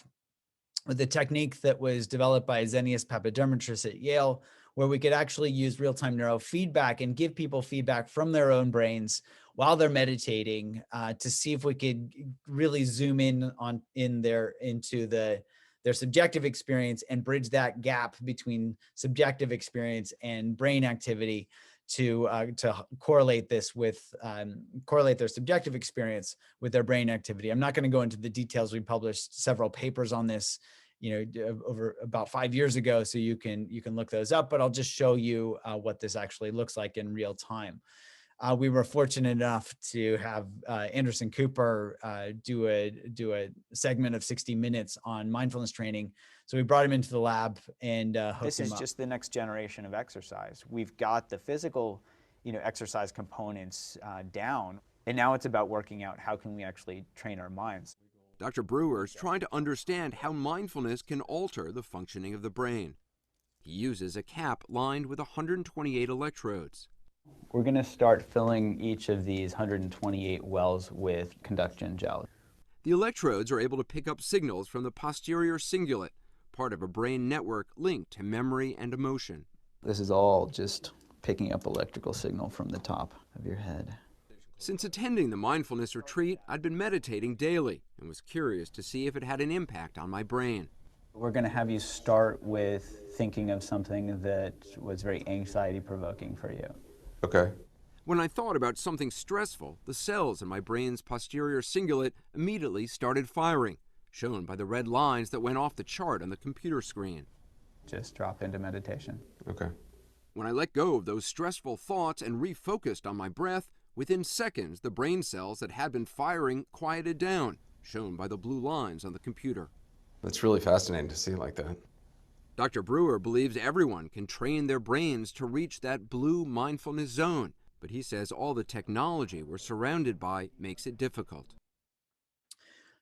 with a technique that was developed by Zenius Papadermatris at Yale, where we could actually use real-time neurofeedback and give people feedback from their own brains while they're meditating to see if we could really zoom in into their subjective experience and bridge that gap between subjective experience and brain activity to correlate this with correlate their subjective experience with their brain activity. I'm not going to go into the details. We published several papers on this, over about 5 years ago, so you can look those up. But I'll just show you what this actually looks like in real time. We were fortunate enough to have Anderson Cooper do a segment of 60 minutes on mindfulness training. So we brought him into the lab and hooked him up. This is just the next generation of exercise. We've got the physical, exercise components down, and now it's about working out how can we actually train our minds. Dr. Brewer is trying to understand how mindfulness can alter the functioning of the brain. He uses a cap lined with 128 electrodes. We're going to start filling each of these 128 wells with conduction gel. The electrodes are able to pick up signals from the posterior cingulate, part of a brain network linked to memory and emotion. This is all just picking up electrical signal from the top of your head. Since attending the mindfulness retreat, I'd been meditating daily and was curious to see if it had an impact on my brain. We're going to have you start with thinking of something that was very anxiety-provoking for you. Okay. When I thought about something stressful, the cells in my brain's posterior cingulate immediately started firing, shown by the red lines that went off the chart on the computer screen. just drop into meditation. Okay. When I let go of those stressful thoughts and refocused on my breath, within seconds, the brain cells that had been firing quieted down, shown by the blue lines on the computer. That's really fascinating to see like that. Dr. Brewer believes everyone can train their brains to reach that blue mindfulness zone, but he says all the technology we're surrounded by makes it difficult.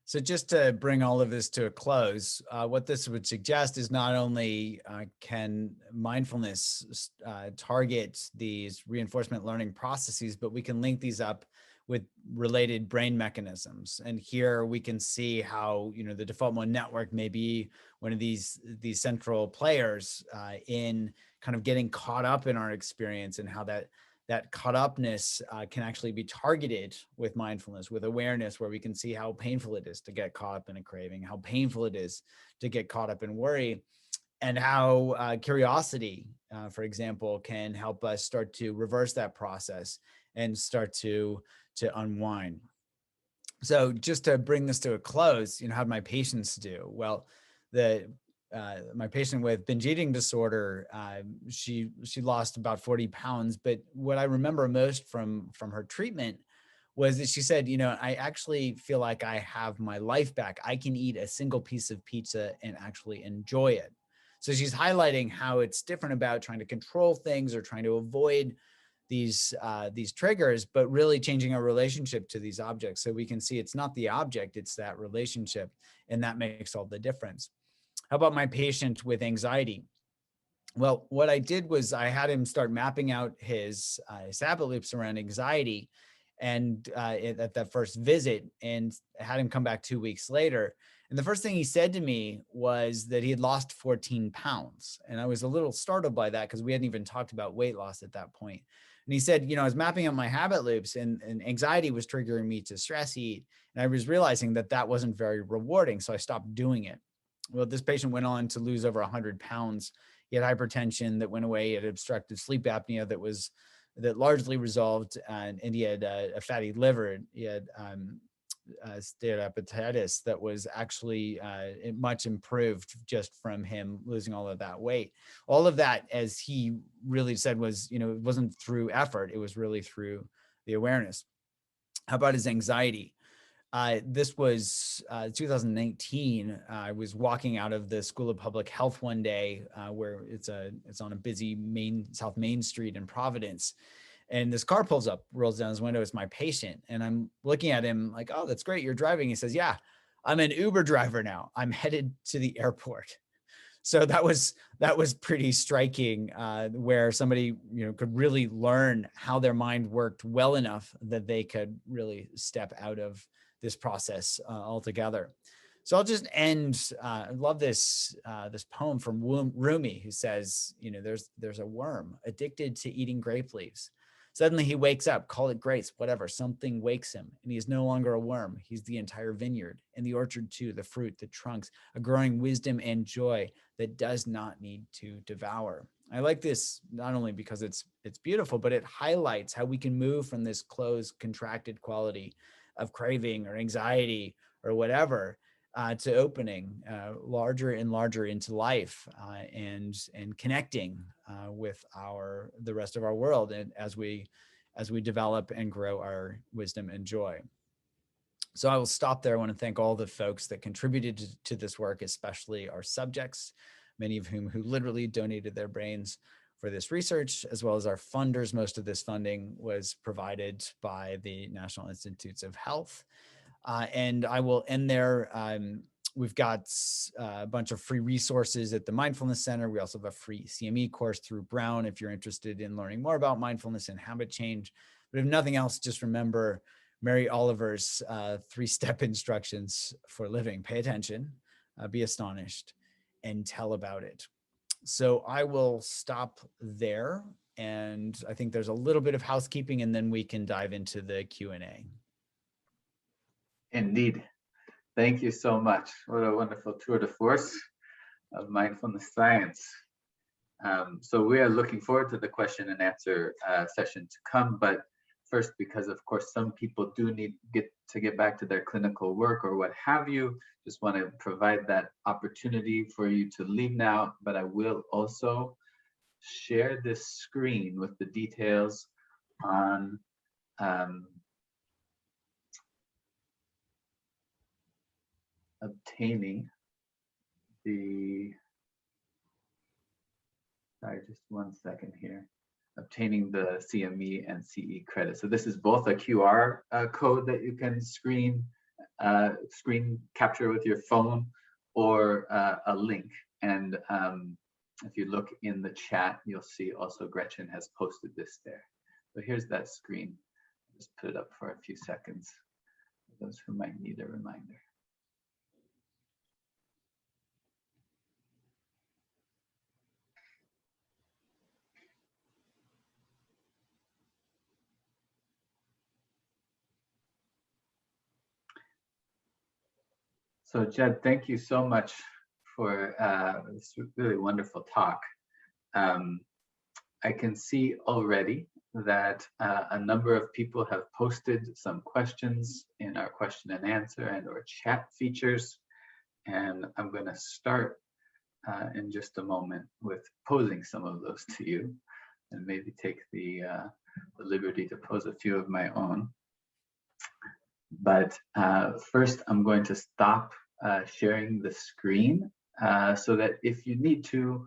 So just to bring all of this to a close, what this would suggest is not only can mindfulness target these reinforcement learning processes, but we can link these up with related brain mechanisms. And here we can see how, the default mode network may be one of these central players in kind of getting caught up in our experience, and how that caught upness can actually be targeted with mindfulness, with awareness, where we can see how painful it is to get caught up in a craving, how painful it is to get caught up in worry, and how curiosity, for example, can help us start to reverse that process and start to unwind. So just to bring this to a close, how do my patients do? Well, my patient with binge eating disorder, she lost about 40 pounds. But what I remember most from her treatment was that she said, I actually feel like I have my life back. I can eat a single piece of pizza and actually enjoy it. So she's highlighting how it's different about trying to control things or trying to avoid these triggers, but really changing our relationship to these objects. So we can see it's not the object, it's that relationship, and that makes all the difference. How about my patient with anxiety? Well, what I did was I had him start mapping out his habit loops around anxiety, and at that first visit, and had him come back 2 weeks later. And the first thing he said to me was that he had lost 14 pounds. And I was a little startled by that because we hadn't even talked about weight loss at that point. And he said, I was mapping out my habit loops, and anxiety was triggering me to stress eat. And I was realizing that wasn't very rewarding. So I stopped doing it. Well, this patient went on to lose over 100 pounds. He had hypertension that went away. He had obstructive sleep apnea that largely resolved, and he had a fatty liver. He had steatohepatitis that was actually much improved just from him losing all of that weight. All of that, as he really said, was, it wasn't through effort. It was really through the awareness. How about his anxiety? This was 2019. I was walking out of the School of Public Health one day, where it's on a busy South Main Street in Providence. And this car pulls up, rolls down his window. It's my patient. And I'm looking at him like, oh, that's great. You're driving. He says, yeah, I'm an Uber driver now. I'm headed to the airport. So that was pretty striking, where somebody, could really learn how their mind worked well enough that they could really step out of this process altogether. So I'll just end. I love this poem from Rumi, who says, there's a worm addicted to eating grape leaves. Suddenly he wakes up, call it grapes, whatever, something wakes him, and he is no longer a worm. He's the entire vineyard, and the orchard too, the fruit, the trunks, a growing wisdom and joy that does not need to devour. I like this not only because it's beautiful, but it highlights how we can move from this closed, contracted quality of craving or anxiety or whatever, to opening larger and larger into life, and connecting with the rest of our world, and as we develop and grow our wisdom and joy. So I will stop there. I want to thank all the folks that contributed to this work, especially our subjects, many of whom who literally donated their brains for this research, as well as our funders. Most of this funding was provided by the National Institutes of Health. And I will end there. We've got a bunch of free resources at the Mindfulness Center. We also have a free CME course through Brown if you're interested in learning more about mindfulness and habit change. But if nothing else, just remember Mary Oliver's 3-step instructions for living. Pay attention, be astonished, and tell about it. So I will stop there. And I think there's a little bit of housekeeping, and then we can dive into the Q&A. Indeed. Thank you so much. What a wonderful tour de force of mindfulness science. So we are looking forward to the question and answer session to come. But First, because of course, some people do need to get back to their clinical work or what have you. Just want to provide that opportunity for you to leave now, but I will also share this screen with the details on obtaining the, sorry, just 1 second here, obtaining the CME and CE credit. So this is both a QR code that you can screen capture with your phone, or a link. And if you look in the chat, you'll see also Gretchen has posted this there. So here's that screen. Just put it up for a few seconds for those who might need a reminder. So Jed, thank you so much for this really wonderful talk. I can see already that a number of people have posted some questions in our question and answer and or chat features. And I'm going to start in just a moment with posing some of those to you, and maybe take the liberty to pose a few of my own. But first, I'm going to stop sharing the screen so that if you need to,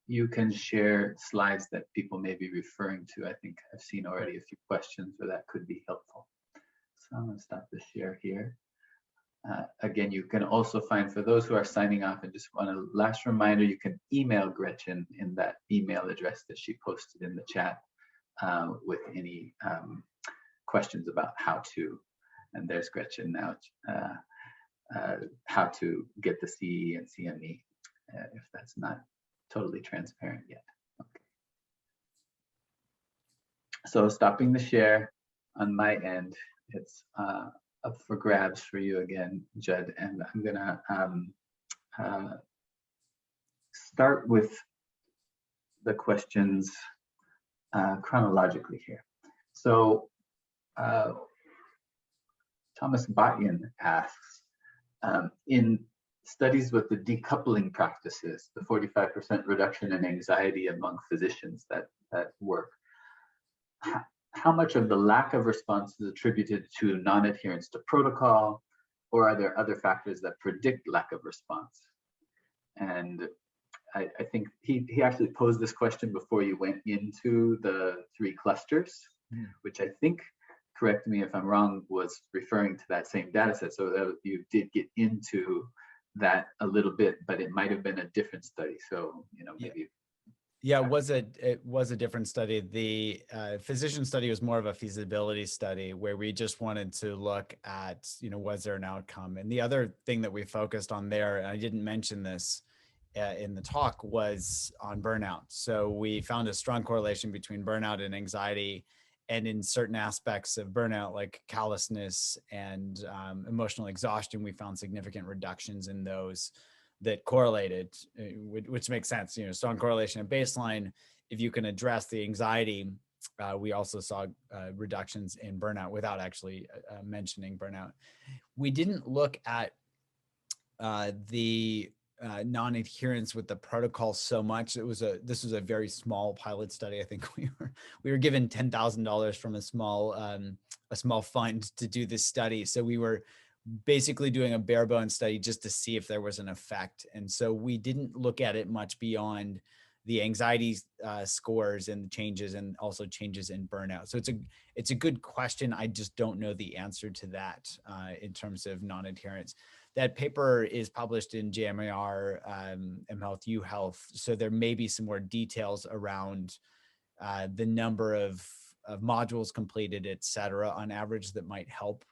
you can share slides that people may be referring to. I think I've seen already a few questions where that could be helpful. So I'm going to stop the share here. Again, you can also find, for those who are signing off, and just want a last reminder, you can email Gretchen in that email address that she posted in the chat with any questions about how to, and there's Gretchen now, how to get the CE and CME, if that's not totally transparent yet. Okay. So stopping the share on my end, it's up for grabs for you again, Judd, and I'm gonna start with the questions chronologically here. So Thomas Batyan asks, in studies with the decoupling practices, the 45% reduction in anxiety among physicians that work, how much of the lack of response is attributed to non-adherence to protocol, or are there other factors that predict lack of response? And I think he actually posed this question before you went into the 3 clusters, which I think, correct me if I'm wrong, was referring to that same data set. So that you did get into that a little bit, but it might have been a different study. So, you know, maybe. Yeah, it was a different study. The physician study was more of a feasibility study where we just wanted to look at, you know, was there an outcome? And the other thing that we focused on there, and I didn't mention this in the talk, was on burnout. So we found a strong correlation between burnout and anxiety. And in certain aspects of burnout, like callousness and emotional exhaustion, we found significant reductions in those that correlated, which makes sense. You know, strong correlation at baseline. If you can address the anxiety, we also saw reductions in burnout without actually mentioning burnout. We didn't look at the non-adherence with the protocol so much. This was a very small pilot study. I think we were given $10,000 from a small fund to do this study. So we were basically doing a bare bones study just to see if there was an effect. And so we didn't look at it much beyond the anxiety scores and the changes, and also changes in burnout. So it's a good question. I just don't know the answer to that in terms of non-adherence. That paper is published in JMIR, mHealth, UHealth. So there may be some more details around the number of modules completed, et cetera, on average, that might help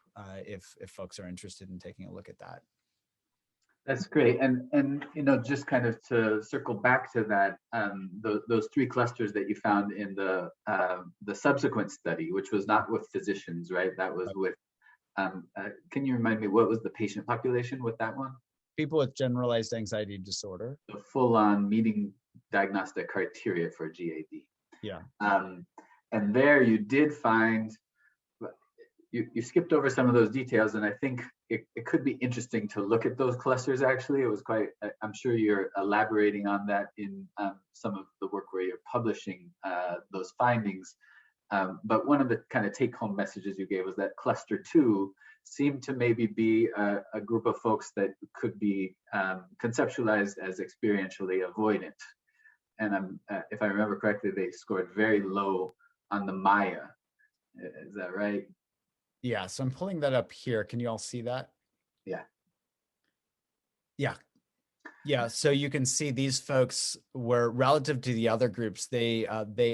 if folks are interested in taking a look at that. That's great. And you know, just kind of to circle back to that, those 3 clusters that you found in the subsequent study, which was not with physicians, right? That was with, can you remind me, what was the patient population with that one? People with generalized anxiety disorder. So full on meeting diagnostic criteria for GAD. Yeah. and there you did find, you skipped over some of those details, and I think it could be interesting to look at those clusters. Actually, it was quite, I'm sure you're elaborating on that in some of the work where you're publishing those findings. But one of the kind of take-home messages you gave was that cluster 2 seemed to maybe be a group of folks that could be conceptualized as experientially avoidant. And if I remember correctly, they scored very low on the Maya. Is that right? Yeah, so I'm pulling that up here. Can you all see that? Yeah. Yeah. Yeah, so you can see these folks were, relative to the other groups, they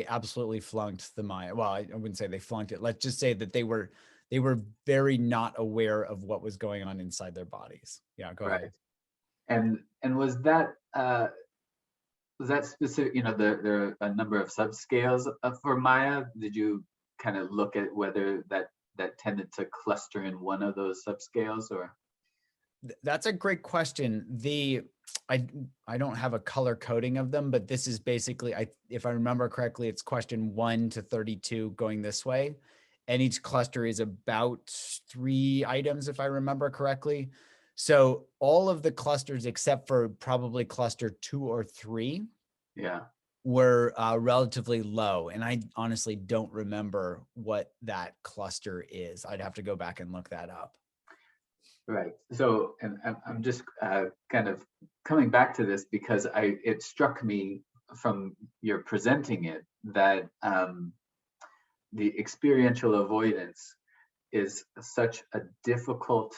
absolutely flunked the Maya. Well, I wouldn't say they flunked it. Let's just say that they were very not aware of what was going on inside their bodies. Yeah, go ahead. And was that specific? You know, there are a number of subscales for Maya. Did you kind of look at whether that tended to cluster in one of those subscales, or? That's a great question. I don't have a color coding of them, but this is basically, if I remember correctly, it's question 1 to 32 going this way. And each cluster is about 3 items, if I remember correctly. So all of the clusters, except for probably cluster 2 or 3, were relatively low. And I honestly don't remember what that cluster is. I'd have to go back and look that up. Right. So, and I'm just kind of coming back to this because it struck me from your presenting it that the experiential avoidance is such a difficult,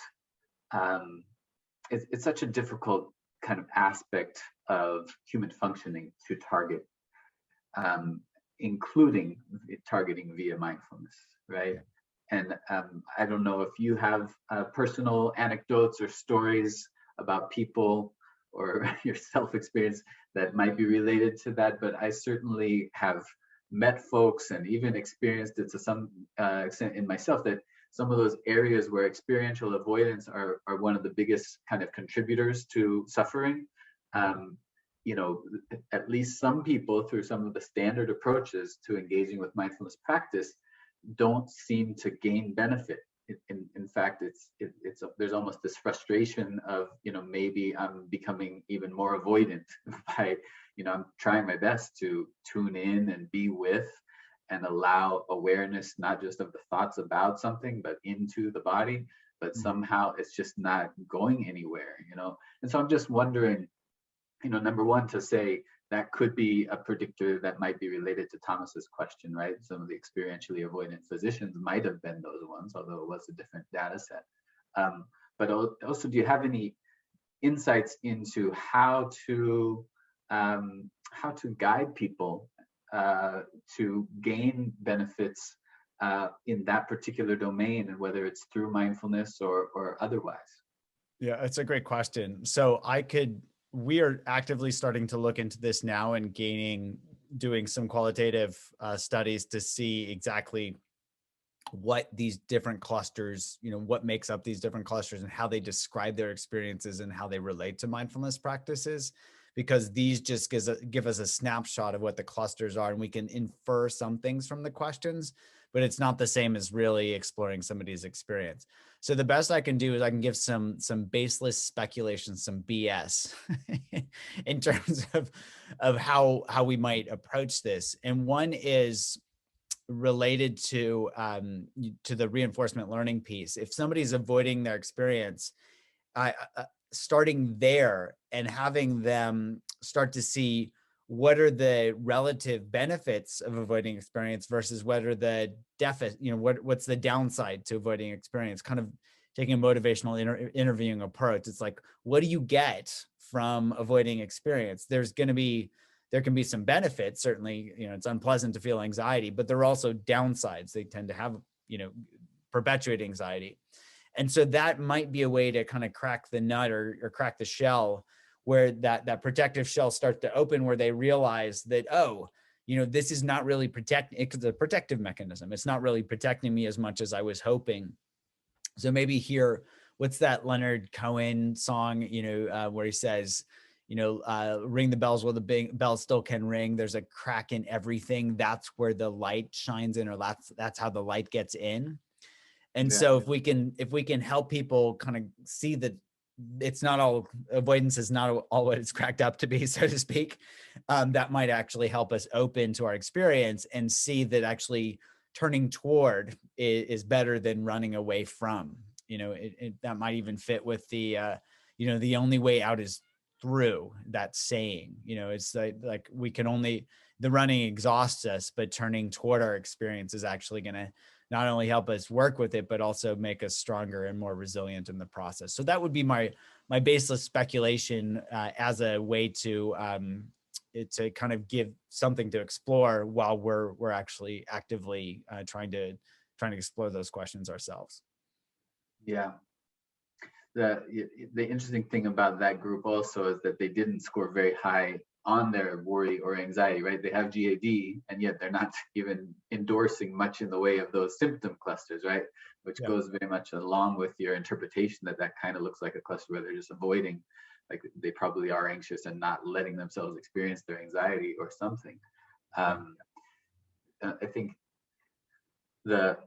it's such a difficult kind of aspect of human functioning to target, including targeting via mindfulness, right? And I don't know if you have personal anecdotes or stories about people or your self-experience that might be related to that, but I certainly have met folks and even experienced it to some extent in myself, that some of those areas where experiential avoidance are one of the biggest kind of contributors to suffering. You know, at least some people, through some of the standard approaches to engaging with mindfulness practice, don't seem to gain benefit. In fact, there's almost this frustration of, you know, maybe I'm becoming even more avoidant by, you know, I'm trying my best to tune in and be with and allow awareness, not just of the thoughts about something, but into the body, but somehow it's just not going anywhere, you know? And so I'm just wondering, you know, number one, to say that could be a predictor that might be related to Thomas's question, right? Some of the experientially avoidant physicians might have been those ones, although it was a different data set. But also, do you have any insights into how to guide people to gain benefits in that particular domain, and whether it's through mindfulness or otherwise? Yeah, it's a great question. So we are actively starting to look into this now and doing some qualitative studies to see exactly what these different clusters, you know, what makes up these different clusters and how they describe their experiences and how they relate to mindfulness practices, because these just give us a snapshot of what the clusters are, and we can infer some things from the questions, but it's not the same as really exploring somebody's experience. So the best I can do is I can give some baseless speculation, some BS in terms of how we might approach this. And one is related to the reinforcement learning piece. If somebody's avoiding their experience, starting there and having them start to see what are the relative benefits of avoiding experience versus what are the deficit, you know, what's the downside to avoiding experience, kind of taking a motivational interviewing approach. It's like, what do you get from avoiding experience? There can be some benefits. Certainly, you know, it's unpleasant to feel anxiety, but there are also downsides. They tend to have, you know, perpetuate anxiety. And so that might be a way to kind of crack the nut or crack the shell, where that protective shell starts to open, where they realize that, oh, you know, this is not really it's a protective mechanism. It's not really protecting me as much as I was hoping. So maybe here, what's that Leonard Cohen song, you know, where he says, ring the bells while the bell still can ring. There's a crack in everything. That's where the light shines in, or that's how the light gets in. And so if we can help people kind of see that it's not all, avoidance is not all what it's cracked up to be, so to speak, that might actually help us open to our experience and see that actually turning toward is better than running away from. That might even fit with the the only way out is through, that saying. It's like we can only, the running exhausts us, but turning toward our experience is actually going to not only help us work with it, but also make us stronger and more resilient in the process. So that would be my baseless speculation as a way to kind of give something to explore while we're actually actively trying to explore those questions ourselves. Yeah. The interesting thing about that group also is that they didn't score very high on their worry or anxiety, right? They have GAD, and yet they're not even endorsing much in the way of those symptom clusters, right? Which goes very much along with your interpretation that kind of looks like a cluster where they're just avoiding, like they probably are anxious and not letting themselves experience their anxiety or something. I think the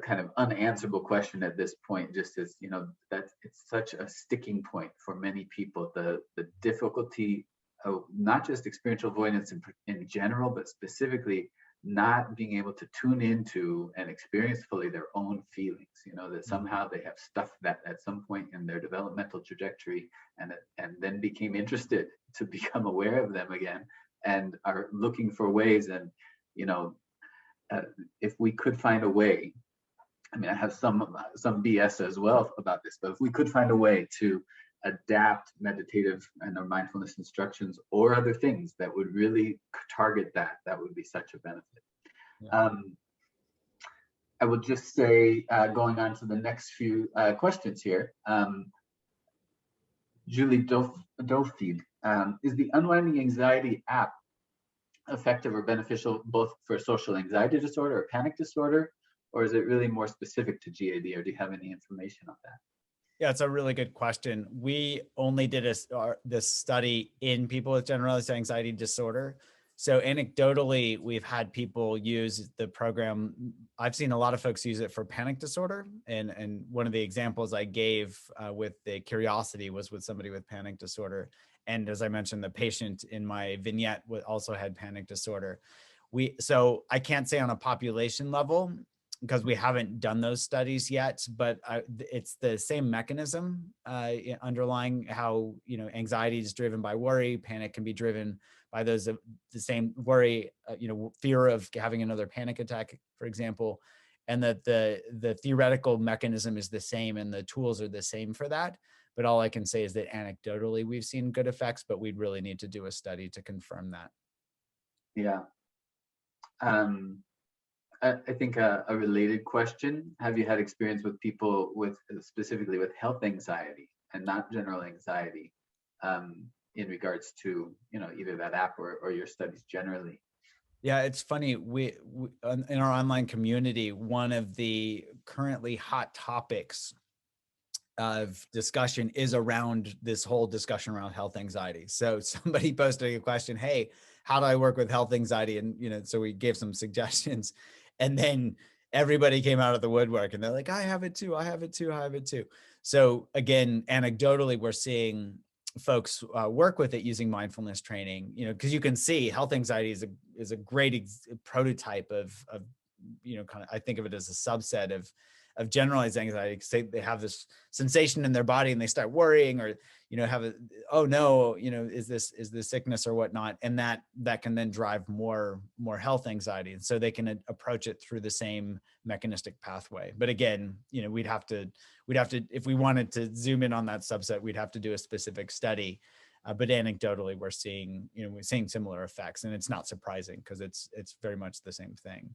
kind of unanswerable question at this point just is, that it's such a sticking point for many people, the difficulty of not just experiential avoidance in general, but specifically not being able to tune into and experience fully their own feelings, that somehow they have stuff that at some point in their developmental trajectory and then became interested to become aware of them again and are looking for ways. And, if we could find a way, I have some BS as well about this, but if we could find a way to adapt meditative and or mindfulness instructions or other things that would really target that would be such a benefit. Yeah. I would just say, going on to the next few questions here, Julie Doffield, is the Unwinding Anxiety app effective or beneficial both for social anxiety disorder or panic disorder, or is it really more specific to GAD, or do you have any information on that? Yeah, it's a really good question. We only did this study in people with generalized anxiety disorder. So anecdotally, we've had people use the program. I've seen a lot of folks use it for panic disorder. And one of the examples I gave with the curiosity was with somebody with panic disorder. And as I mentioned, the patient in my vignette also had panic disorder. So I can't say on a population level, because we haven't done those studies yet, but it's the same mechanism underlying how, anxiety is driven by worry, panic can be driven by the same worry, fear of having another panic attack, for example, and that the theoretical mechanism is the same and the tools are the same for that. But all I can say is that anecdotally, we've seen good effects, but we'd really need to do a study to confirm that. Yeah. I think a related question, have you had experience with people specifically with health anxiety and not general anxiety in regards to, either that app or your studies generally? Yeah, it's funny. We in our online community, one of the currently hot topics of discussion is around this whole discussion around health anxiety. So somebody posted a question, hey, how do I work with health anxiety? And, so we gave some suggestions, and then everybody came out of the woodwork and they're like, I have it too. I have it too. I have it too. So again, anecdotally, we're seeing folks work with it using mindfulness training, because you can see health anxiety is a great prototype of, kind of, I think of it as a subset of generalized anxiety. They have this sensation in their body and they start worrying, or, oh no, is this sickness or whatnot. And that can then drive more health anxiety. And so they can approach it through the same mechanistic pathway. But again, we'd have to, if we wanted to zoom in on that subset, we'd have to do a specific study. But anecdotally, we're seeing similar effects, and it's not surprising because it's very much the same thing.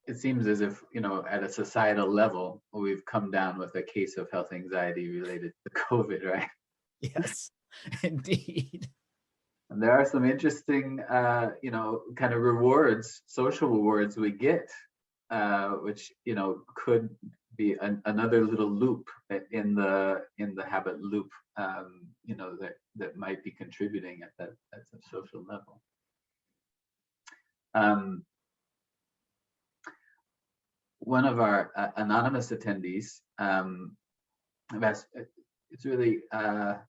It seems as if, at a societal level, we've come down with a case of health anxiety related to COVID, right? Yes, indeed. And there are some interesting, kind of rewards, social rewards we get, which, could be another little loop in the habit loop, that might be contributing at the social level. One of our anonymous attendees, it's really, I'm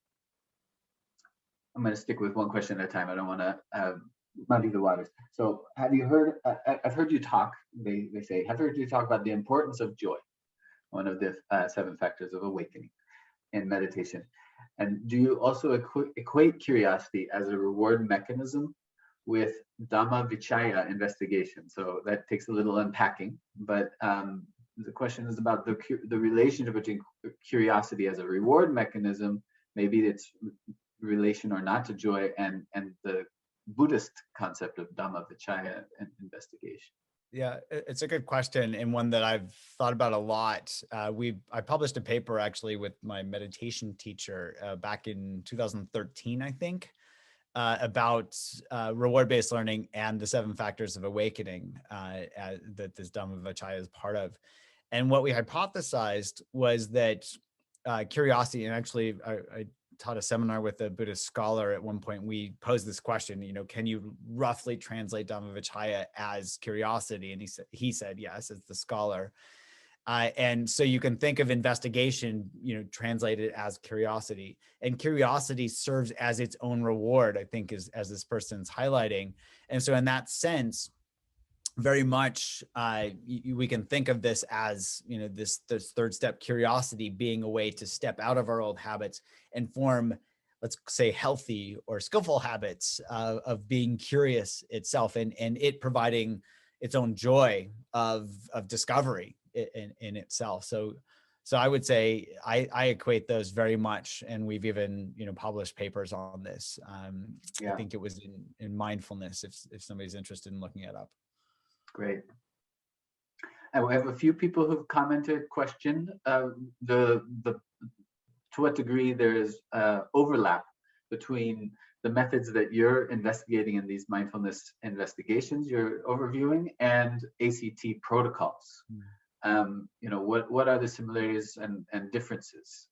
going to stick with one question at a time. I don't want to muddy the waters. So have you heard, I've heard you talk, they say, have heard you talk about the importance of joy, one of the 7 factors of awakening in meditation. And do you also equate curiosity as a reward mechanism with Dhamma Vichaya investigation? So that takes a little unpacking, but the question is about the relationship between curiosity as a reward mechanism, maybe its relation or not to joy, and the Buddhist concept of Dhamma Vichaya and investigation. Yeah, it's a good question, and one that I've thought about a lot. I published a paper actually with my meditation teacher back in 2013, I think, about reward-based learning and the 7 factors of awakening that this Dhamma Vichaya is part of. And what we hypothesized was that curiosity, and actually I taught a seminar with a Buddhist scholar at one point. We posed this question, can you roughly translate Dhamma Vichaya as curiosity? And he said yes, as the scholar. And so you can think of investigation, translated as curiosity, and curiosity serves as its own reward, I think, as this person's highlighting. And so in that sense, very much we can think of this as, this 3rd step, curiosity, being a way to step out of our old habits and form, let's say, healthy or skillful habits of being curious itself, and it providing its own joy of discovery in itself. So I would say I equate those very much, and we've even published papers on this. I think it was in Mindfulness, if somebody's interested in looking it up. Great. And we have a few people who've commented, questioned to what degree there is overlap between the methods that you're investigating in these mindfulness investigations you're overviewing and ACT protocols. What are the similarities and differences?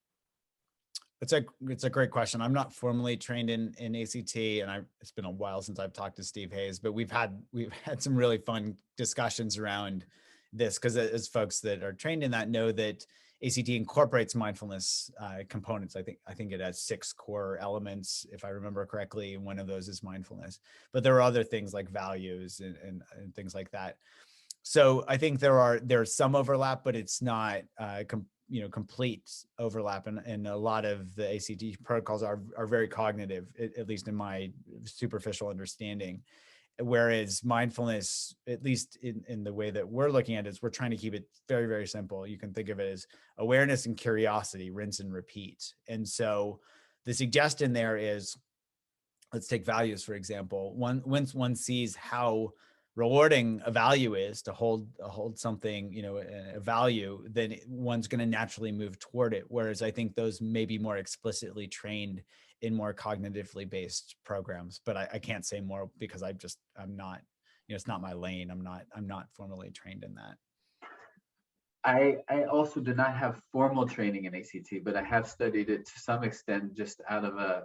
It's a great question. I'm not formally trained in ACT, and it's been a while since I've talked to Steve Hayes, but we've had some really fun discussions around this, because as folks that are trained in that know that ACT incorporates mindfulness components. I think it has 6 core elements, if I remember correctly, and one of those is mindfulness. But there are other things like values and things like that. So I think there's some overlap, but it's not complete overlap, and a lot of the ACT protocols are very cognitive, at least in my superficial understanding. Whereas mindfulness, at least in the way that we're looking at it, is we're trying to keep it very, very simple. You can think of it as awareness and curiosity, rinse and repeat. And so the suggestion there is, let's take values, for example. Once one sees how rewarding a value is, to hold something, a value, then one's going to naturally move toward it. Whereas I think those may be more explicitly trained in more cognitively based programs, but I can't say more because I'm not, it's not my lane. I'm not formally trained in that. I also do not have formal training in ACT, but I have studied it to some extent, just out of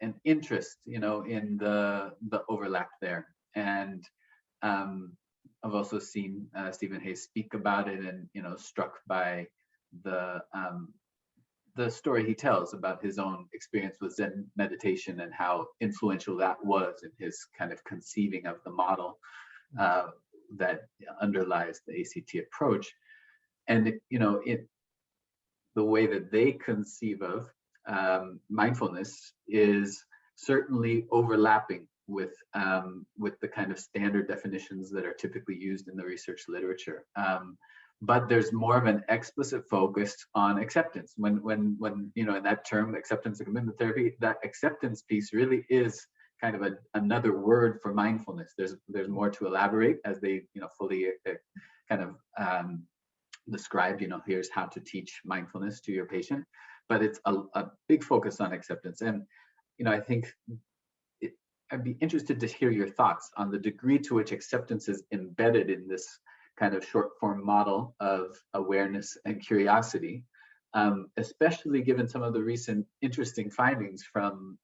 an interest, in the overlap there. And I've also seen Stephen Hayes speak about it, and struck by the story he tells about his own experience with Zen meditation and how influential that was in his kind of conceiving of the model that underlies the ACT approach. And the way that they conceive of mindfulness is certainly overlapping with the kind of standard definitions that are typically used in the research literature. But there's more of an explicit focus on acceptance. When in that term, acceptance and commitment therapy, that acceptance piece really is kind of another word for mindfulness. There's more to elaborate, as they fully kind of describe. Here's how to teach mindfulness to your patient, but it's a big focus on acceptance. And I think I'd be interested to hear your thoughts on the degree to which acceptance is embedded in this kind of short form model of awareness and curiosity, especially given some of the recent interesting findings from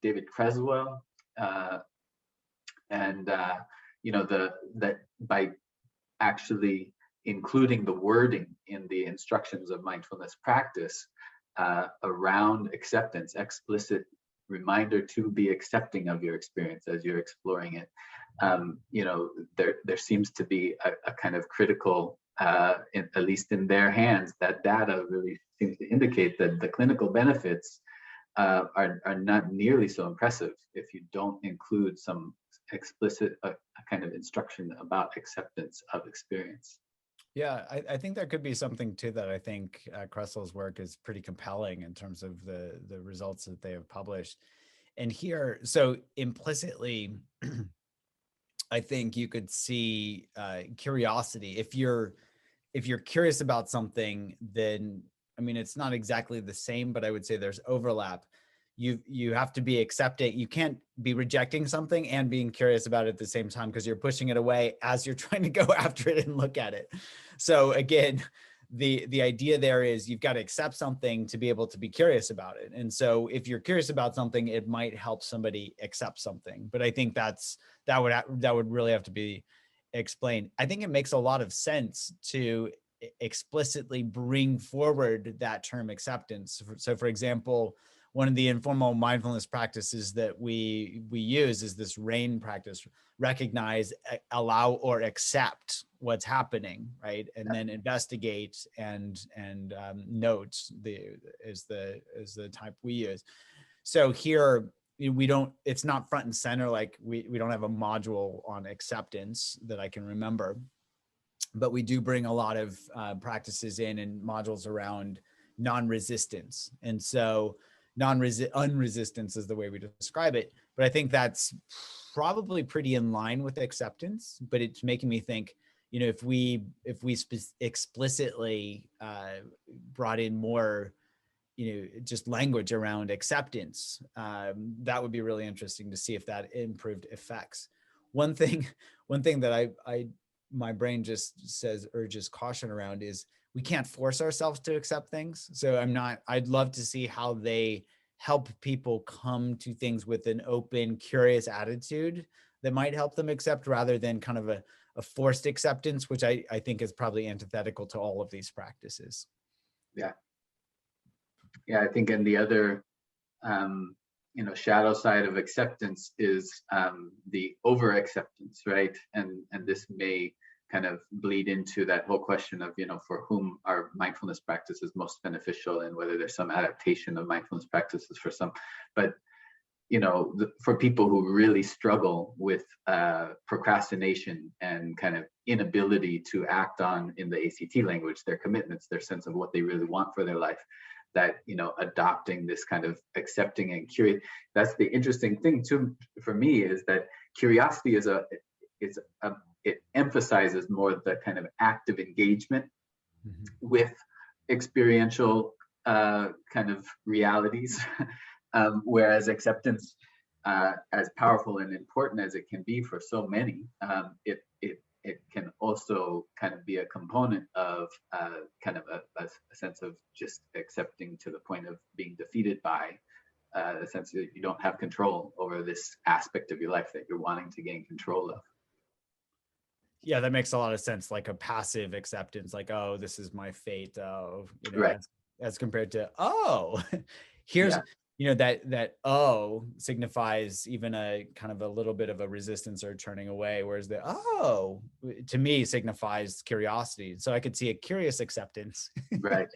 David Creswell, and that by actually including the wording in the instructions of mindfulness practice around acceptance, explicit reminder to be accepting of your experience as you're exploring it. There seems to be a kind of critical, at least in their hands, that data really seems to indicate that the clinical benefits are not nearly so impressive if you don't include some explicit kind of instruction about acceptance of experience. Yeah, I think there could be something to that. I think Creswell's work is pretty compelling in terms of the results that they have published. And here, so implicitly, I think you could see curiosity. If you're curious about something, then, I mean, it's not exactly the same, but I would say there's overlap. You have to be accepting. You can't be rejecting something and being curious about it at the same time, because you're pushing it away as you're trying to go after it and look at it. So again, the idea there is you've got to accept something to be able to be curious about it. And so if you're curious about something, it might help somebody accept something. But I think that would really have to be explained. I think it makes a lot of sense to explicitly bring forward that term acceptance. So for example, one of the informal mindfulness practices that we use is this RAIN practice: recognize, allow, or accept what's happening, right? And then investigate and note is the type we use. So here it's not front and center, like we don't have a module on acceptance that I can remember, but we do bring a lot of practices in and modules around non-resistance. And so unresistance is the way we describe it. But I think that's probably pretty in line with acceptance, but it's making me think, if we explicitly brought in more, just language around acceptance, that would be really interesting to see if that improved effects. One thing that my brain just urges caution around is we can't force ourselves to accept things. So I'd love to see how they help people come to things with an open, curious attitude that might help them accept, rather than kind of a forced acceptance, which I think is probably antithetical to all of these practices. Yeah, I think, and the other, shadow side of acceptance is the over acceptance, right? And this may kind of bleed into that whole question of, for whom are mindfulness practices most beneficial, and whether there's some adaptation of mindfulness practices for some. But, for people who really struggle with procrastination and kind of inability to act on, in the ACT language, their commitments, their sense of what they really want for their life, that, adopting this kind of accepting and curious, that's the interesting thing too, for me, is that curiosity it emphasizes more the kind of active engagement with experiential kind of realities, whereas acceptance, as powerful and important as it can be for so many, it can also kind of be a component of kind of a sense of just accepting to the point of being defeated by the sense that you don't have control over this aspect of your life that you're wanting to gain control of. Yeah, that makes a lot of sense. Like a passive acceptance, like, oh, this is my fate. Oh, right. As compared to, oh, here's, that oh signifies even a kind of a little bit of a resistance or turning away, whereas the oh to me signifies curiosity. So I could see a curious acceptance, right,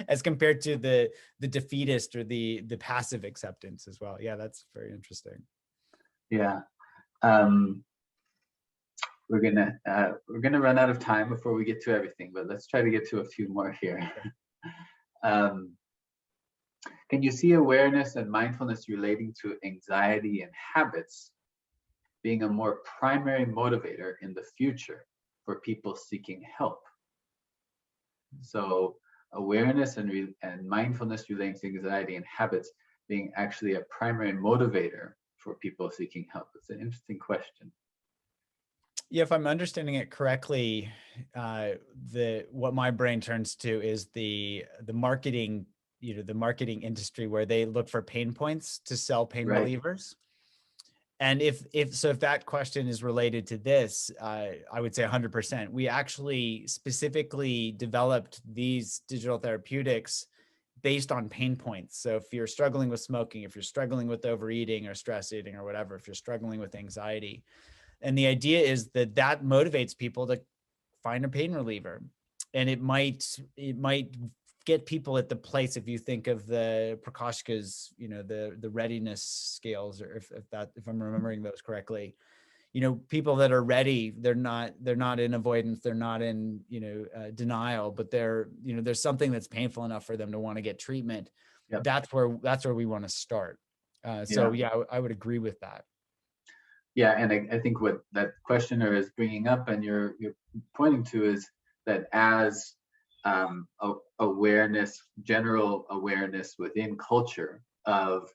as compared to the defeatist or the passive acceptance as well. Yeah, that's very interesting. Yeah. We're gonna run out of time before we get to everything, but let's try to get to a few more here. Can you see awareness and mindfulness relating to anxiety and habits being a more primary motivator in the future for people seeking help? So awareness and mindfulness relating to anxiety and habits being actually a primary motivator for people seeking help. It's an interesting question. Yeah, if I'm understanding it correctly, what my brain turns to is the marketing, the marketing industry where they look for pain points to sell pain Right. relievers. And if that question is related to this, I would say 100%. We actually specifically developed these digital therapeutics based on pain points. So if you're struggling with smoking, if you're struggling with overeating or stress eating or whatever, if you're struggling with anxiety, and the idea is that motivates people to find a pain reliever, and it might get people at the place. If you think of the Prakashka's, the readiness scales, or if I'm remembering those correctly, people that are ready, they're not in avoidance, they're not in denial, but there's something that's painful enough for them to want to get treatment. Yep. That's where we want to start. So yeah, I would agree with that. Yeah, and I think what that questioner is bringing up and you're pointing to is that as awareness, general awareness within culture of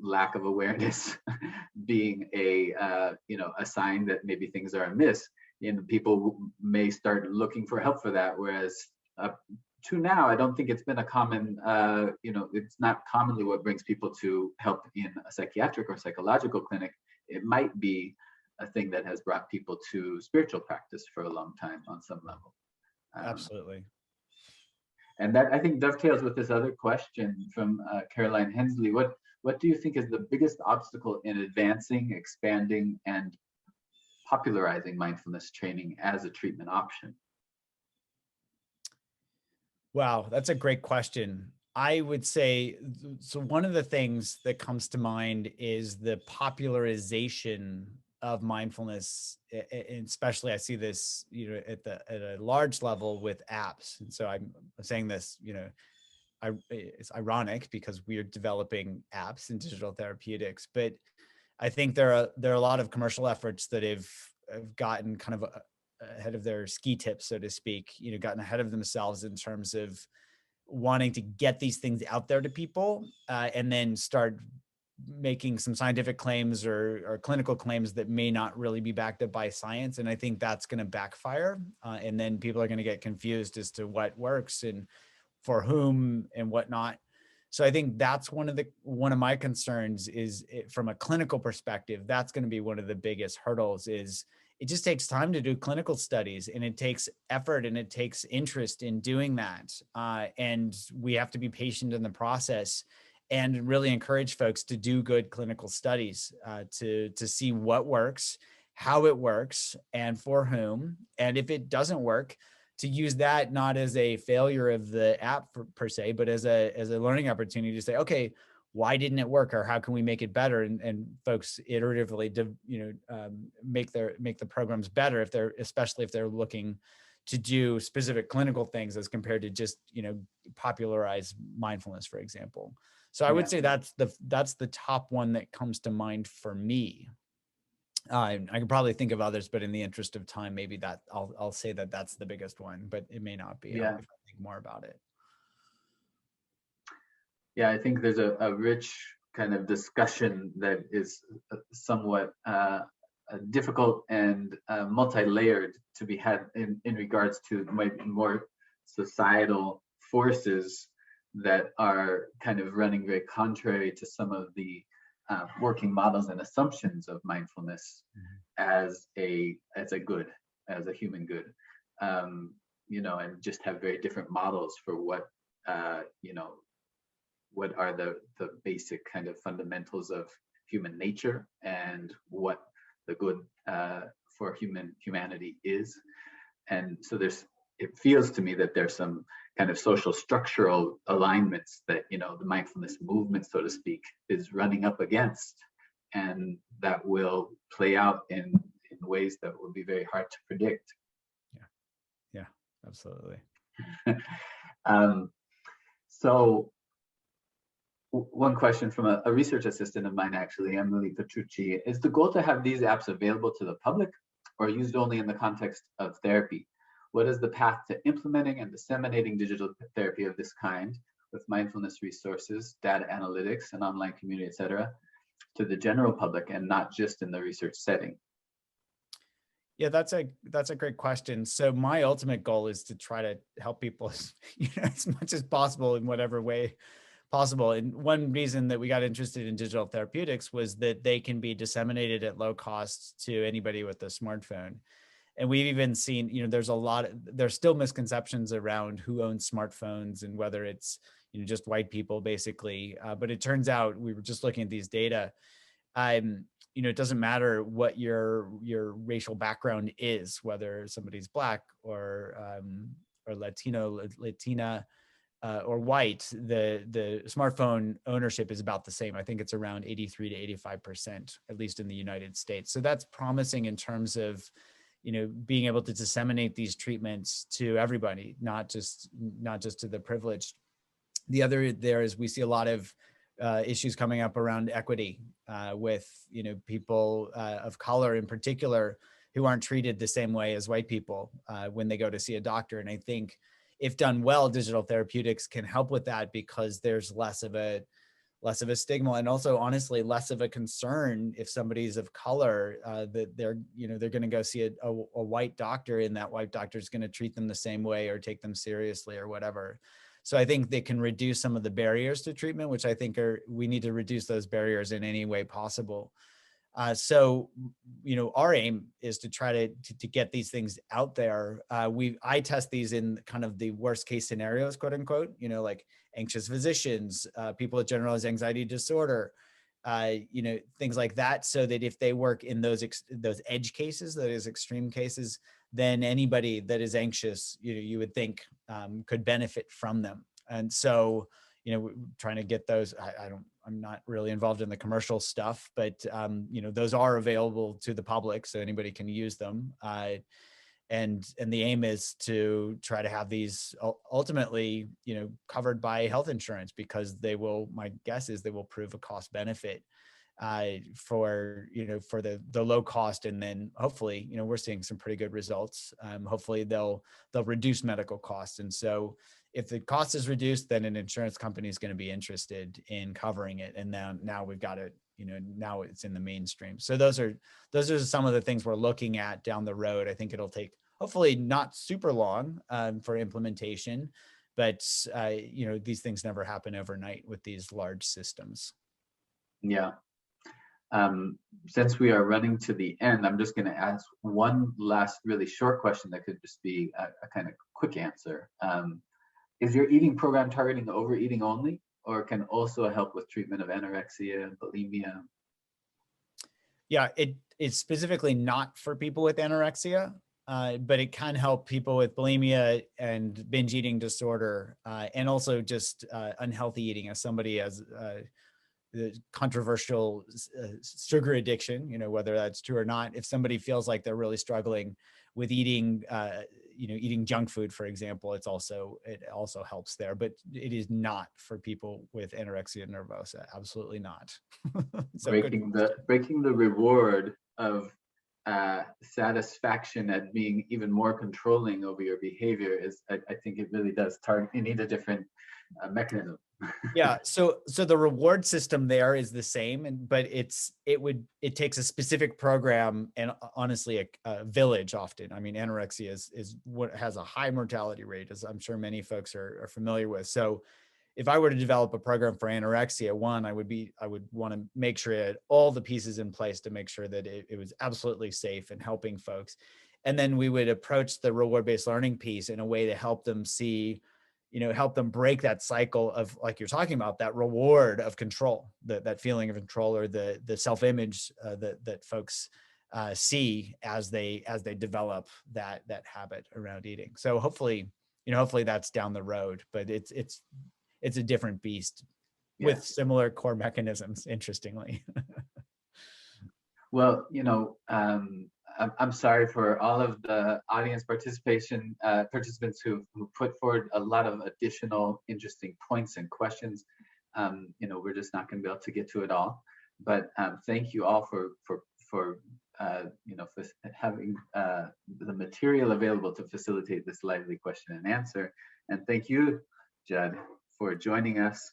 lack of awareness being a sign that maybe things are amiss, and people may start looking for help for that. Whereas to now, I don't think it's been a common, it's not commonly what brings people to help in a psychiatric or psychological clinic. It might be a thing that has brought people to spiritual practice for a long time on some level. Absolutely. And that, I think, dovetails with this other question from Caroline Hensley. What do you think is the biggest obstacle in advancing, expanding, and popularizing mindfulness training as a treatment option? Wow, that's a great question. I would say, so one of the things that comes to mind is the popularization of mindfulness, and especially I see this, at a large level with apps. And so I'm saying this, it's ironic because we are developing apps in digital therapeutics, but I think there are a lot of commercial efforts that have gotten kind of ahead of their ski tips, so to speak, gotten ahead of themselves in terms of wanting to get these things out there to people, and then start making some scientific claims or clinical claims that may not really be backed up by science. And I think that's going to backfire. And then people are going to get confused as to what works and for whom and whatnot. So I think that's one of my concerns is from a clinical perspective, that's going to be one of the biggest hurdles. Is it just takes time to do clinical studies, and it takes effort, and it takes interest in doing that. And we have to be patient in the process and really encourage folks to do good clinical studies, to see what works, how it works, and for whom. And if it doesn't work, to use that not as a failure of the app per se, but as a learning opportunity to say, okay, why didn't it work, or how can we make it better? And folks iteratively, make the programs better especially if they're looking to do specific clinical things as compared to just popularize mindfulness, for example. So I would say that's the top one that comes to mind for me. I could probably think of others, but in the interest of time, maybe that I'll say that that's the biggest one, but it may not be. Yeah. If I think more about it. Yeah, I think there's a rich kind of discussion that is somewhat difficult and multi-layered to be had in regards to more societal forces that are kind of running very contrary to some of the working models and assumptions of mindfulness as a good, as a human good, and just have very different models for what what are the basic kind of fundamentals of human nature and what the good for humanity is. And so it feels to me that there's some kind of social structural alignments that the mindfulness movement, so to speak, is running up against, and that will play out in ways that will be very hard to predict. Yeah, absolutely. So one question from a research assistant of mine, actually, Emily Petrucci: is the goal to have these apps available to the public or used only in the context of therapy? What is the path to implementing and disseminating digital therapy of this kind with mindfulness resources, data analytics, and online community, etc., to the general public and not just in the research setting? Yeah, that's a great question. So my ultimate goal is to try to help people, as much as possible in whatever way possible. And one reason that we got interested in digital therapeutics was that they can be disseminated at low cost to anybody with a smartphone. And we've even seen, there's still misconceptions around who owns smartphones and whether it's, just white people basically. But it turns out, we were just looking at these data. It doesn't matter what your racial background is, whether somebody's Black or Latino, Latina, or white. The smartphone ownership is about the same. I think it's around 83 to 85%, at least in the United States. So that's promising in terms of, being able to disseminate these treatments to everybody, not just to the privileged. The other there is, we see a lot of issues coming up around equity with people of color in particular, who aren't treated the same way as white people when they go to see a doctor. And I think if done well, digital therapeutics can help with that, because there's less of a stigma, and also honestly less of a concern if somebody's of color, that they're going to go see a white doctor, and that white doctor is going to treat them the same way or take them seriously or whatever. So I think they can reduce some of the barriers to treatment, which I think we need to reduce those barriers in any way possible. So our aim is to try to get these things out there. I test these in kind of the worst case scenarios, quote unquote, like anxious physicians, people with generalized anxiety disorder, things like that, so that if they work in those edge cases, that is extreme cases, then anybody that is anxious, you would think could benefit from them. And so, trying to get those, I'm not really involved in the commercial stuff, but those are available to the public, so anybody can use them. And the aim is to try to have these ultimately, covered by health insurance, because my guess is they will prove a cost benefit for the low cost. And then hopefully, we're seeing some pretty good results. Hopefully they'll reduce medical costs. And so if the cost is reduced, then an insurance company is going to be interested in covering it. And now we've got it, now it's in the mainstream. So those are some of the things we're looking at down the road. I think it'll take, hopefully not super long for implementation, but these things never happen overnight with these large systems. Yeah. Since we are running to the end, I'm just going to ask one last really short question that could just be a kind of quick answer. Is your eating program targeting overeating only, or can also help with treatment of anorexia, bulimia? Yeah, it's specifically not for people with anorexia, but it can help people with bulimia and binge eating disorder, and also just unhealthy eating. As somebody has the controversial sugar addiction, whether that's true or not, if somebody feels like they're really struggling with eating, eating junk food, for example, it also helps there, but it is not for people with anorexia nervosa. Absolutely not. So breaking the reward of satisfaction at being even more controlling over your behavior is, I think it really does target. You need a different mechanism. Yeah. So the reward system there is the same, but it takes a specific program, and honestly a village often. I mean, anorexia is what has a high mortality rate, as I'm sure many folks are familiar with. So if I were to develop a program for anorexia, I would want to make sure it had all the pieces in place to make sure that it was absolutely safe and helping folks. And then we would approach the reward-based learning piece in a way to help them see, help them break that cycle of, like you're talking about, that reward of control, that feeling of control, or the self-image that folks see as they develop that habit around eating. So hopefully that's down the road, but it's a different beast with similar core mechanisms, interestingly. Well, I'm sorry for all of the audience participants who put forward a lot of additional interesting points and questions. We're just not going to be able to get to it all, but thank you all for having the material available to facilitate this lively question and answer. And thank you, Judd, for joining us.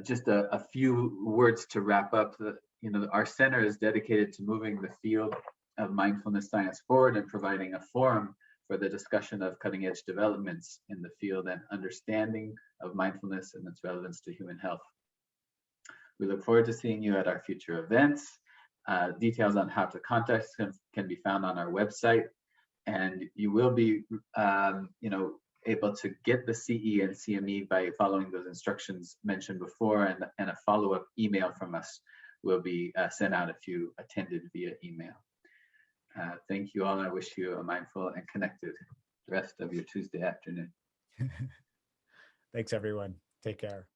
Just a few words to wrap up. our center is dedicated to moving the field of mindfulness science forward and providing a forum for the discussion of cutting-edge developments in the field and understanding of mindfulness and its relevance to human health. We look forward to seeing you at our future events. Details on how to contact us can be found on our website, and you will be, able to get the CE and CME by following those instructions mentioned before, and a follow-up email from us will be sent out if you attended via email. Thank you all. I wish you a mindful and connected rest of your Tuesday afternoon. Thanks, everyone. Take care.